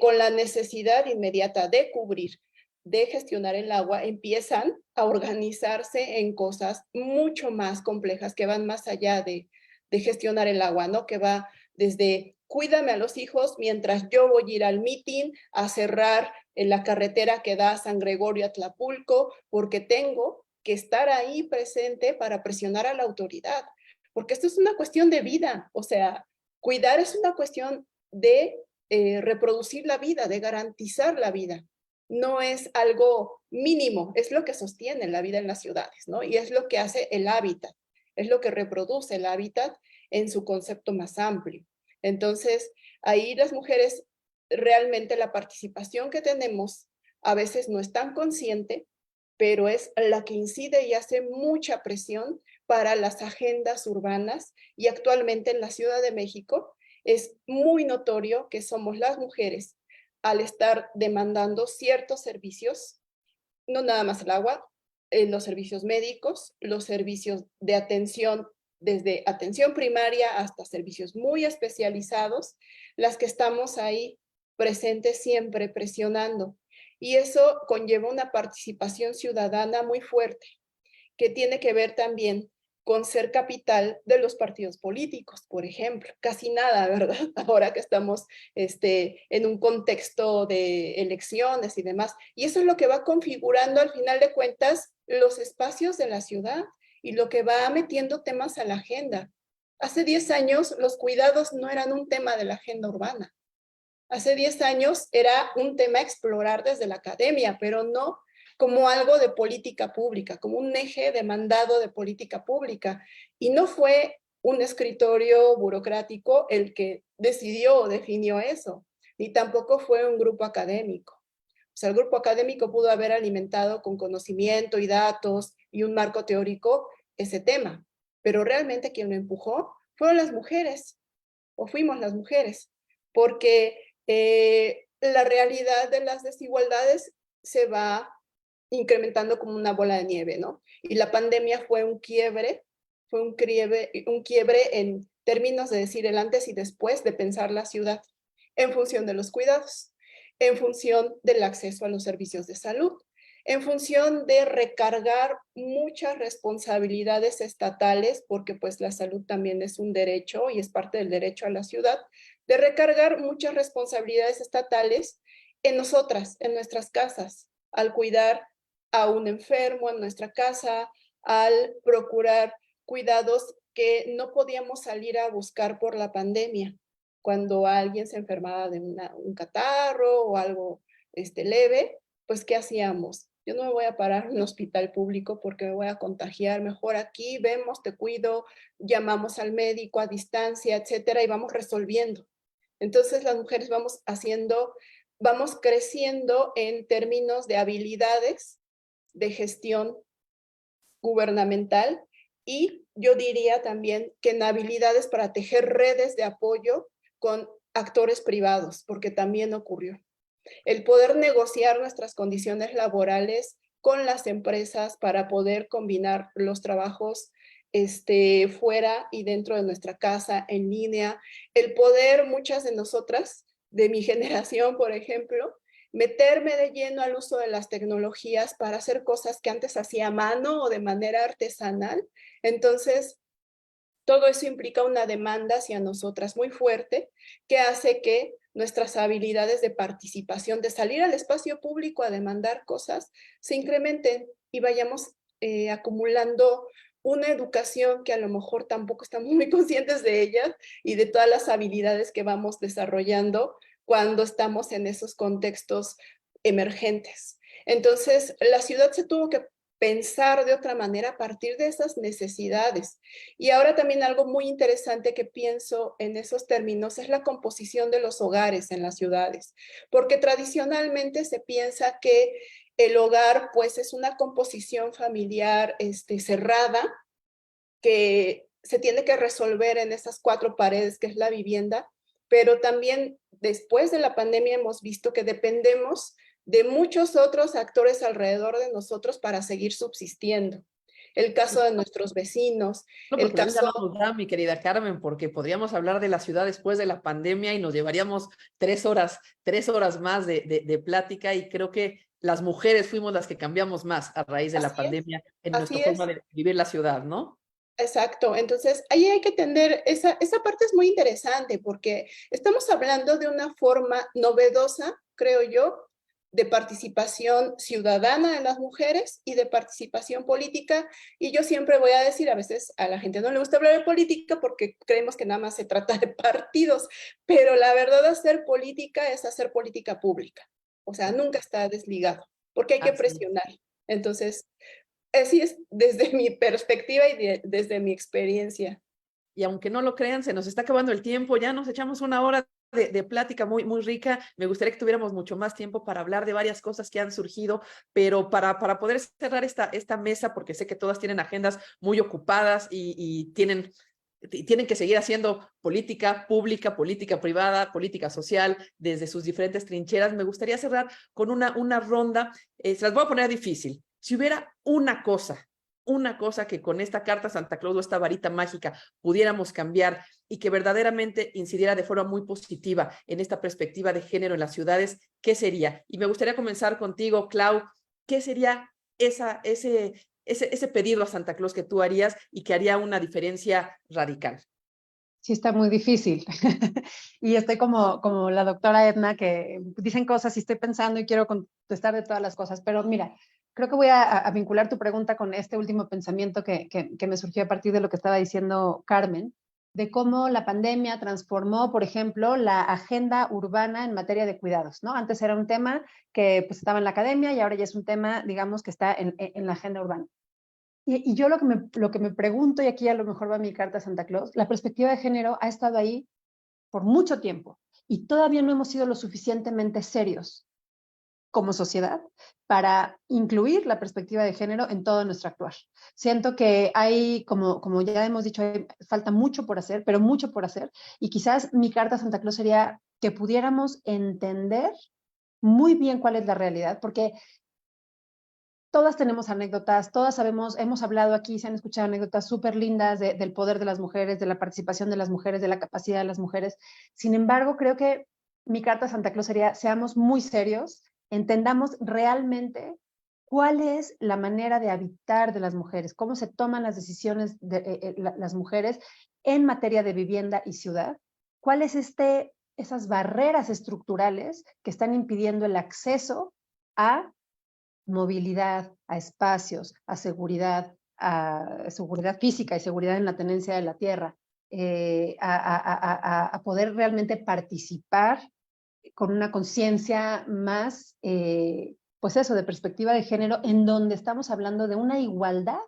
con la necesidad inmediata de cubrir, de gestionar el agua, empiezan a organizarse en cosas mucho más complejas que van más allá de gestionar el agua, ¿no? Que va desde cuídame a los hijos mientras yo voy a ir al meeting a cerrar en la carretera que da a San Gregorio a Tlapulco, porque tengo que estar ahí presente para presionar a la autoridad, porque esto es una cuestión de vida, o sea, cuidar es una cuestión de reproducir la vida, de garantizar la vida. No es algo mínimo, es lo que sostiene la vida en las ciudades, ¿no? Y es lo que hace el hábitat, es lo que reproduce el hábitat en su concepto más amplio. Entonces, ahí las mujeres, realmente la participación que tenemos a veces no es tan consciente, pero es la que incide y hace mucha presión para las agendas urbanas, y actualmente en la Ciudad de México es muy notorio que somos las mujeres, al estar demandando ciertos servicios, no nada más el agua, los servicios médicos, los servicios de atención desde atención primaria hasta servicios muy especializados, las que estamos ahí presentes siempre presionando. Y eso conlleva una participación ciudadana muy fuerte, que tiene que ver también con ser capital de los partidos políticos, por ejemplo. Casi nada, ¿verdad? Ahora que estamos en un contexto de elecciones y demás. Y eso es lo que va configurando, al final de cuentas, los espacios de la ciudad y lo que va metiendo temas a la agenda. Hace 10 años los cuidados no eran un tema de la agenda urbana. Hace 10 años era un tema a explorar desde la academia, pero no como algo de política pública, como un eje demandado de política pública. Y no fue un escritorio burocrático el que decidió o definió eso, ni tampoco fue un grupo académico. O sea, el grupo académico pudo haber alimentado con conocimiento y datos y un marco teórico ese tema, pero realmente quien lo empujó fueron las mujeres, o fuimos las mujeres, porque la realidad de las desigualdades se va incrementando como una bola de nieve, ¿no? Y la pandemia fue un quiebre en términos de decir el antes y después de pensar la ciudad en función de los cuidados, en función del acceso a los servicios de salud, en función de recargar muchas responsabilidades estatales, porque pues la salud también es un derecho y es parte del derecho a la ciudad, de recargar muchas responsabilidades estatales en nosotras, en nuestras casas, al cuidar a un enfermo en nuestra casa, al procurar cuidados que no podíamos salir a buscar por la pandemia. Cuando alguien se enfermaba de un catarro o algo leve, pues ¿qué hacíamos? Yo no me voy a parar en un hospital público porque me voy a contagiar. Mejor aquí vemos, te cuido, llamamos al médico a distancia, etcétera, y vamos resolviendo. Entonces las mujeres vamos creciendo en términos de habilidades de gestión gubernamental y yo diría también que en habilidades para tejer redes de apoyo con actores privados, porque también ocurrió. El poder negociar nuestras condiciones laborales con las empresas para poder combinar los trabajos fuera y dentro de nuestra casa, en línea. El poder, muchas de nosotras, de mi generación, por ejemplo, meterme de lleno al uso de las tecnologías para hacer cosas que antes hacía a mano o de manera artesanal. Entonces, todo eso implica una demanda hacia nosotras muy fuerte que hace que nuestras habilidades de participación, de salir al espacio público a demandar cosas, se incrementen y vayamos acumulando una educación que a lo mejor tampoco estamos muy conscientes de ella y de todas las habilidades que vamos desarrollando cuando estamos en esos contextos emergentes. Entonces, la ciudad se tuvo que pensar de otra manera a partir de esas necesidades. Y ahora también algo muy interesante que pienso en esos términos es la composición de los hogares en las ciudades, porque tradicionalmente se piensa que el hogar pues es una composición familiar cerrada que se tiene que resolver en esas 4 paredes que es la vivienda, pero también después de la pandemia hemos visto que dependemos de muchos otros actores alrededor de nosotros para seguir subsistiendo. El caso de nuestros vecinos, No, el porque ya caso... vamos ya, mi querida Carmen, porque podríamos hablar de la ciudad después de la pandemia y nos llevaríamos 3 horas más de plática y creo que las mujeres fuimos las que cambiamos más a raíz de la pandemia en nuestra forma de vivir la ciudad, ¿no? Exacto, entonces ahí hay que entender, esa parte es muy interesante porque estamos hablando de una forma novedosa, creo yo, de participación ciudadana de las mujeres y de participación política. Y yo siempre voy a decir, a veces a la gente no le gusta hablar de política porque creemos que nada más se trata de partidos, pero la verdad hacer política es hacer política pública. O sea, nunca está desligado, porque hay que presionar. Entonces, así es desde mi perspectiva y desde mi experiencia. Y aunque no lo crean, se nos está acabando el tiempo, ya nos echamos 1 hora de plática muy, muy rica. Me gustaría que tuviéramos mucho más tiempo para hablar de varias cosas que han surgido, pero para poder cerrar esta mesa, porque sé que todas tienen agendas muy ocupadas y tienen que seguir haciendo política pública, política privada, política social, desde sus diferentes trincheras. Me gustaría cerrar con una ronda, se las voy a poner difícil. Si hubiera una cosa una cosa que con esta carta Santa Claus o esta varita mágica pudiéramos cambiar y que verdaderamente incidiera de forma muy positiva en esta perspectiva de género en las ciudades, ¿qué sería? Y me gustaría comenzar contigo, Clau. ¿Qué sería ese pedido a Santa Claus que tú harías y que haría una diferencia radical? Sí, está muy difícil. Y estoy como la doctora Edna, que dicen cosas y estoy pensando y quiero contestar de todas las cosas. Pero mira, creo que voy a vincular tu pregunta con este último pensamiento que me surgió a partir de lo que estaba diciendo Carmen, de cómo la pandemia transformó, por ejemplo, la agenda urbana en materia de cuidados, ¿no? Antes era un tema que pues, estaba en la academia y ahora ya es un tema, digamos, que está en la agenda urbana. Y yo lo que me pregunto, y aquí a lo mejor va mi carta a Santa Claus, la perspectiva de género ha estado ahí por mucho tiempo y todavía no hemos sido lo suficientemente serios como sociedad para incluir la perspectiva de género en todo nuestro actuar. Siento que hay, como ya hemos dicho, falta mucho por hacer, pero mucho por hacer, y quizás mi carta a Santa Claus sería que pudiéramos entender muy bien cuál es la realidad, porque todas tenemos anécdotas, todas sabemos, hemos hablado aquí, se han escuchado anécdotas súper lindas del poder de las mujeres, de la participación de las mujeres, de la capacidad de las mujeres. Sin embargo, creo que mi carta a Santa Claus sería, seamos muy serios, entendamos realmente cuál es la manera de habitar de las mujeres, cómo se toman las decisiones de las mujeres en materia de vivienda y ciudad, cuál es esas barreras estructurales que están impidiendo el acceso a movilidad, a espacios, a seguridad física y seguridad en la tenencia de la tierra, a poder realmente participar con una conciencia más, pues eso, de perspectiva de género, en donde estamos hablando de una igualdad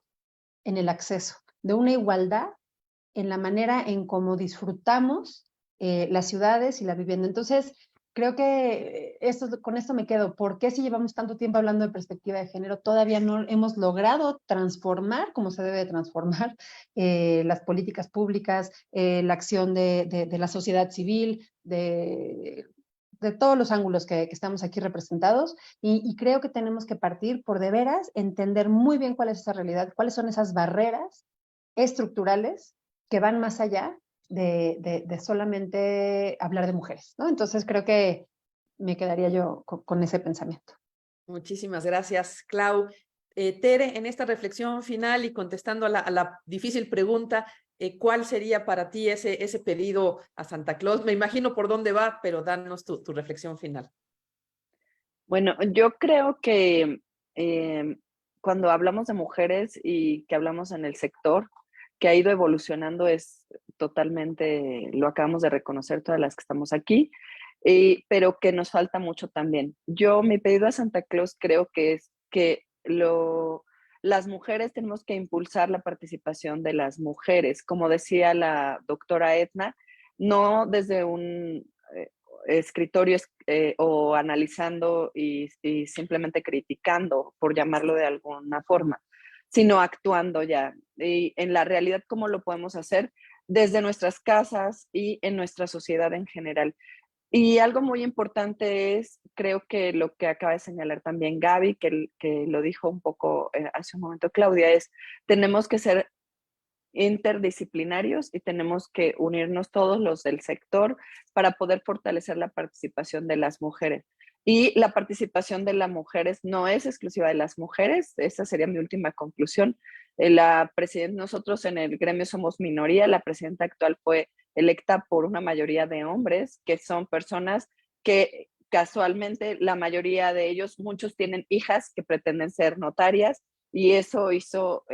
en el acceso, de una igualdad en la manera en cómo disfrutamos las ciudades y la vivienda. Entonces, creo que con esto me quedo. ¿Por qué si llevamos tanto tiempo hablando de perspectiva de género, todavía no hemos logrado transformar como se debe de transformar las políticas públicas, la acción de la sociedad civil, de todos los ángulos que estamos aquí representados? Y creo que tenemos que partir por de veras entender muy bien cuál es esa realidad, cuáles son esas barreras estructurales que van más allá de solamente hablar de mujeres, ¿no? Entonces creo que me quedaría yo con ese pensamiento. Muchísimas gracias, Clau. Tere, en esta reflexión final y contestando a la difícil pregunta, ¿cuál sería para ti ese pedido a Santa Claus? Me imagino por dónde va, pero danos tu reflexión final. Bueno, yo creo que cuando hablamos de mujeres y que hablamos en el sector, que ha ido evolucionando es totalmente, lo acabamos de reconocer todas las que estamos aquí, pero que nos falta mucho también. Mi pedido a Santa Claus creo que es que las mujeres tenemos que impulsar la participación de las mujeres, como decía la doctora Edna, no desde un escritorio o analizando y simplemente criticando, por llamarlo de alguna forma, sino actuando ya. Y en la realidad, ¿cómo lo podemos hacer? Desde nuestras casas y en nuestra sociedad en general. Y algo muy importante es, creo que lo que acaba de señalar también Gaby, que lo dijo un poco hace un momento Claudia, es tenemos que ser interdisciplinarios y tenemos que unirnos todos los del sector para poder fortalecer la participación de las mujeres. Y la participación de las mujeres no es exclusiva de las mujeres, esa sería mi última conclusión. Nosotros en el gremio somos minoría, la presidenta actual fue electa por una mayoría de hombres, que son personas que casualmente la mayoría de ellos, muchos tienen hijas que pretenden ser notarias, y eso hizo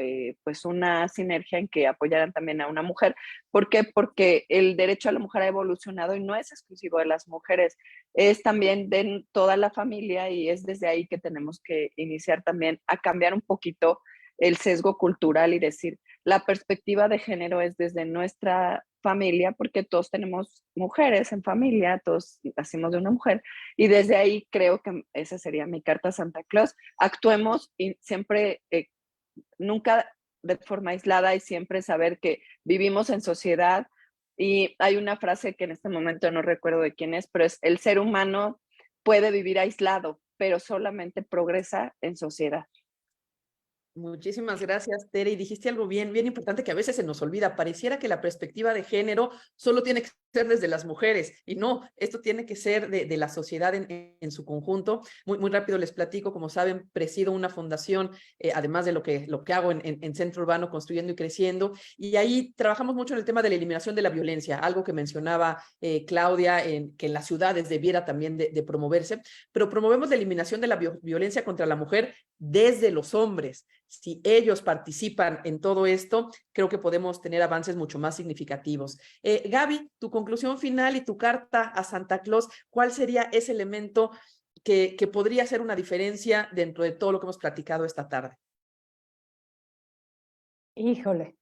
pues una sinergia en que apoyaran también a una mujer. ¿Por qué? Porque el derecho a la mujer ha evolucionado y no es exclusivo de las mujeres, es también de toda la familia, y es desde ahí que tenemos que iniciar también a cambiar un poquito el sesgo cultural y decir, la perspectiva de género es desde nuestra familia, porque todos tenemos mujeres en familia, todos nacimos de una mujer, y desde ahí creo que esa sería mi carta a Santa Claus. Actuemos y siempre, nunca de forma aislada, y siempre saber que vivimos en sociedad. Y hay una frase que en este momento no recuerdo de quién es, pero es: el ser humano puede vivir aislado, pero solamente progresa en sociedad. Muchísimas gracias, Tere. Y dijiste algo bien, bien importante que a veces se nos olvida. Pareciera que la perspectiva de género solo tiene que ser desde las mujeres y no, esto tiene que ser de la sociedad en su conjunto. Muy rápido les platico, como saben, presido una fundación, además de lo que hago en Centro Urbano, Construyendo y Creciendo, y ahí trabajamos mucho en el tema de la eliminación de la violencia, algo que mencionaba Claudia, que en las ciudades debiera también de promoverse, pero promovemos la eliminación de la violencia contra la mujer desde los hombres. Si ellos participan en todo esto, creo que podemos tener avances mucho más significativos. Gaby, tu conclusión final y tu carta a Santa Claus, ¿cuál sería ese elemento que podría hacer una diferencia dentro de todo lo que hemos platicado esta tarde? Híjole,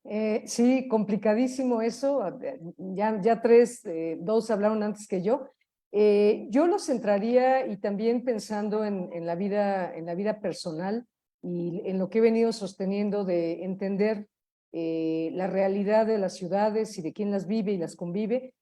sí, complicadísimo eso. Ya dos hablaron antes que yo. Yo lo centraría y también pensando en la vida personal y en lo que he venido sosteniendo de entender la realidad de las ciudades y de quién las vive y las convive,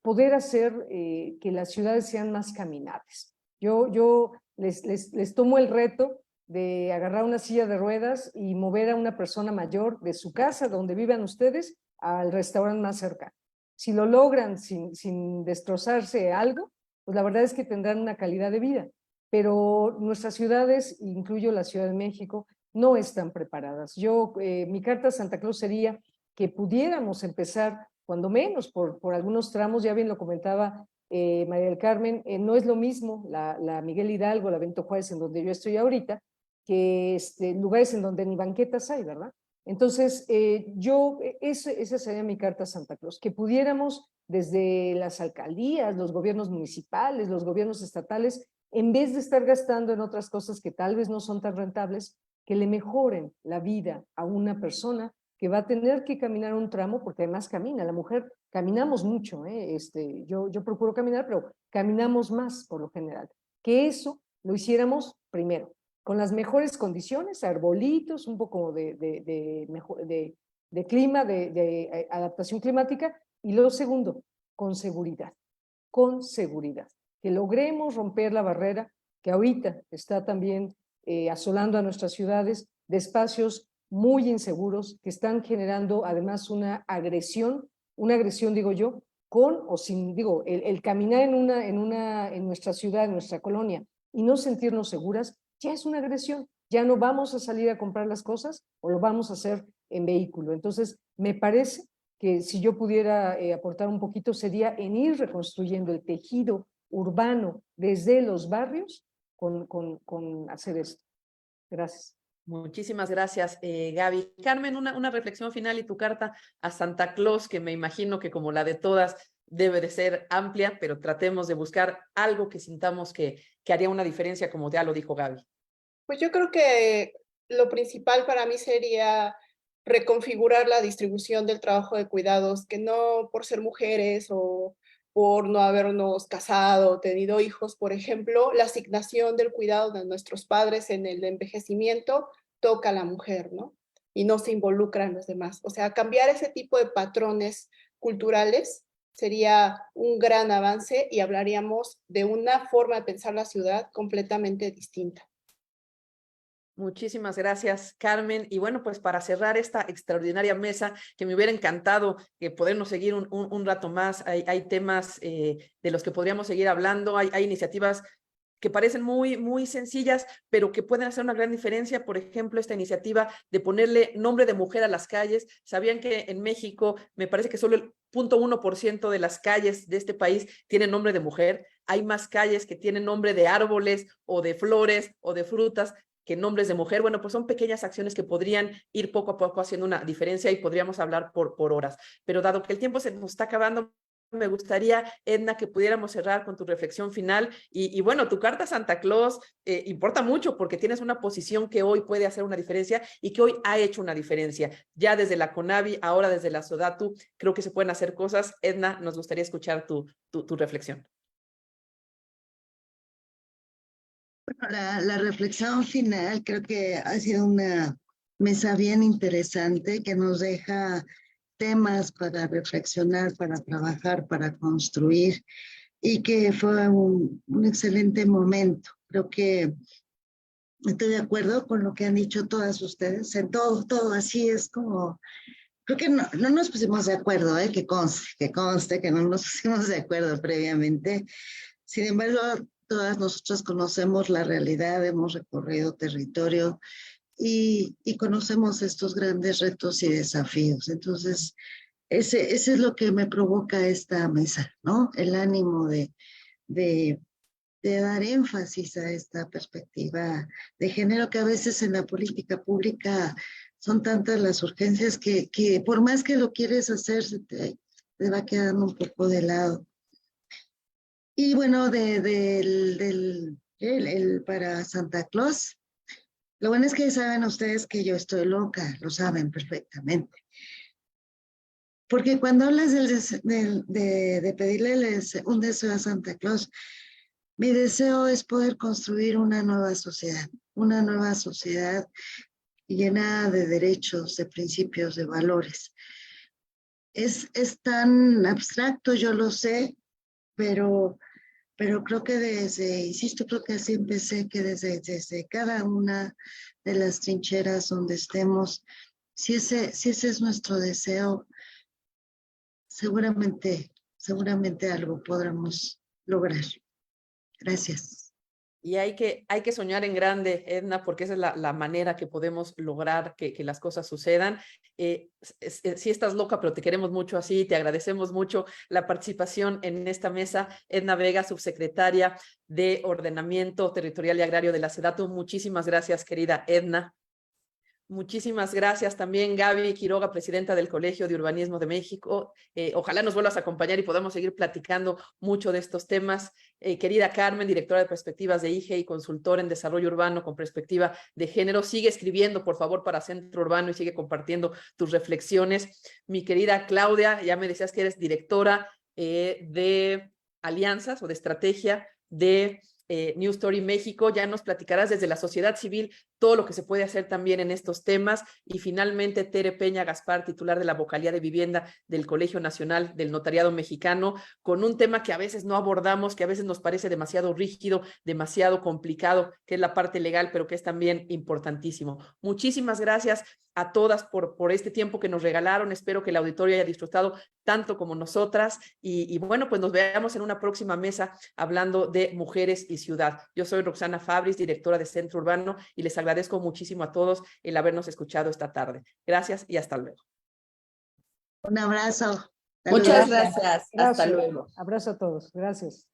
poder hacer que las ciudades sean más caminables. Yo les tomo el reto de agarrar una silla de ruedas y mover a una persona mayor de su casa, donde vivan ustedes, al restaurante más cercano. Si lo logran sin destrozarse algo, pues la verdad es que tendrán una calidad de vida. Pero nuestras ciudades, incluyo la Ciudad de México, no están preparadas. Mi carta a Santa Claus sería que pudiéramos empezar, cuando menos, por algunos tramos, ya bien lo comentaba María del Carmen, no es lo mismo la Miguel Hidalgo, la Benito Juárez, en donde yo estoy ahorita, que lugares en donde ni banquetas hay, ¿verdad? Entonces, esa sería mi carta a Santa Claus, que pudiéramos desde las alcaldías, los gobiernos municipales, los gobiernos estatales, en vez de estar gastando en otras cosas que tal vez no son tan rentables, que le mejoren la vida a una persona que va a tener que caminar un tramo, porque además camina, la mujer caminamos mucho, yo procuro caminar, pero caminamos más por lo general, que eso lo hiciéramos primero, con las mejores condiciones, arbolitos, un poco de clima, de adaptación climática, y lo segundo, con seguridad, que logremos romper la barrera que ahorita está también asolando a nuestras ciudades de espacios muy inseguros que están generando además una agresión digo yo, con o sin, digo, el caminar en nuestra ciudad, en nuestra colonia, y no sentirnos seguras, ya es una agresión. Ya no vamos a salir a comprar las cosas o lo vamos a hacer en vehículo. Entonces, me parece que si yo pudiera aportar un poquito sería en ir reconstruyendo el tejido urbano desde los barrios con hacer esto. Gracias. Muchísimas gracias, Gaby. Carmen, una reflexión final y tu carta a Santa Claus, que me imagino que como la de todas debe de ser amplia, pero tratemos de buscar algo que sintamos que haría una diferencia, como ya lo dijo Gaby. Pues yo creo que lo principal para mí sería reconfigurar la distribución del trabajo de cuidados, que no por ser mujeres o por no habernos casado o tenido hijos, por ejemplo, la asignación del cuidado de nuestros padres en el envejecimiento toca a la mujer, ¿no? Y no se involucran los demás. O sea, cambiar ese tipo de patrones culturales sería un gran avance y hablaríamos de una forma de pensar la ciudad completamente distinta. Muchísimas gracias, Carmen. Y bueno, pues para cerrar esta extraordinaria mesa, que me hubiera encantado podernos seguir un rato más. Hay temas de los que podríamos seguir hablando, hay iniciativas que parecen muy sencillas, pero que pueden hacer una gran diferencia. Por ejemplo, esta iniciativa de ponerle nombre de mujer a las calles. ¿Sabían que en México me parece que solo el 0.1% de las calles de este país tienen nombre de mujer? Hay más calles que tienen nombre de árboles o de flores o de frutas que nombres de mujer. Bueno, pues son pequeñas acciones que podrían ir poco a poco haciendo una diferencia y podríamos hablar por horas. Pero dado que el tiempo se nos está acabando, me gustaría, Edna, que pudiéramos cerrar con tu reflexión final. Y bueno, tu carta a Santa Claus importa mucho porque tienes una posición que hoy puede hacer una diferencia y que hoy ha hecho una diferencia. Ya desde la CONAVI, ahora desde la SODATU, creo que se pueden hacer cosas. Edna, nos gustaría escuchar tu reflexión. La reflexión final creo que ha sido una mesa bien interesante que nos deja temas para reflexionar, para trabajar, para construir y que fue un excelente momento. Creo que Estoy de acuerdo con lo que han dicho todas ustedes, en todo, así es como, creo que no nos pusimos de acuerdo, que conste que no nos pusimos de acuerdo previamente. Sin embargo, todas nosotras conocemos la realidad, hemos recorrido territorio y conocemos estos grandes retos y desafíos. Entonces, ese es lo que me provoca esta mesa, ¿no? El ánimo de dar énfasis a esta perspectiva de género que a veces en la política pública son tantas las urgencias que por más que lo quieres hacer, te va quedando un poco de lado. Y bueno, para Santa Claus, lo bueno es que saben ustedes que yo estoy loca, lo saben perfectamente. Porque cuando hablas de pedirle un deseo a Santa Claus, mi deseo es poder construir una nueva sociedad llena de derechos, de principios, de valores. Es tan abstracto, yo lo sé, pero creo que insisto, creo que así empecé, que desde cada una de las trincheras donde estemos, si ese es nuestro deseo, seguramente algo podremos lograr. Gracias. Y hay que soñar en grande, Edna, porque esa es la manera que podemos lograr que las cosas sucedan. Sí estás loca, pero te queremos mucho así, te agradecemos mucho la participación en esta mesa. Edna Vega, subsecretaria de Ordenamiento Territorial y Agrario de la SEDATU. Muchísimas gracias, querida Edna. Muchísimas gracias también Gaby Quiroga, presidenta del Colegio de Urbanismo de México. Ojalá nos vuelvas a acompañar y podamos seguir platicando mucho de estos temas. Querida Carmen, directora de Perspectivas de IGE y consultora en Desarrollo Urbano con perspectiva de género. Sigue escribiendo, por favor, para Centro Urbano y sigue compartiendo tus reflexiones. Mi querida Claudia, ya me decías que eres directora de alianzas o de estrategia de New Story México. Ya nos platicarás desde la sociedad civil todo lo que se puede hacer también en estos temas. Y finalmente, Tere Peña Gaspar, titular de la Vocalía de Vivienda del Colegio Nacional del Notariado Mexicano, con un tema que a veces no abordamos, que a veces nos parece demasiado rígido, demasiado complicado, que es la parte legal, pero que es también importantísimo. Muchísimas gracias a todas por este tiempo que nos regalaron. Espero que el auditorio haya disfrutado tanto como nosotras. Y bueno, pues nos veamos en una próxima mesa hablando de mujeres y ciudad. Yo soy Roxana Fabris, directora de Centro Urbano, y les agradezco muchísimo a todos el habernos escuchado esta tarde. Gracias y hasta luego. Un abrazo. Muchas gracias. Hasta luego. Abrazo a todos. Gracias.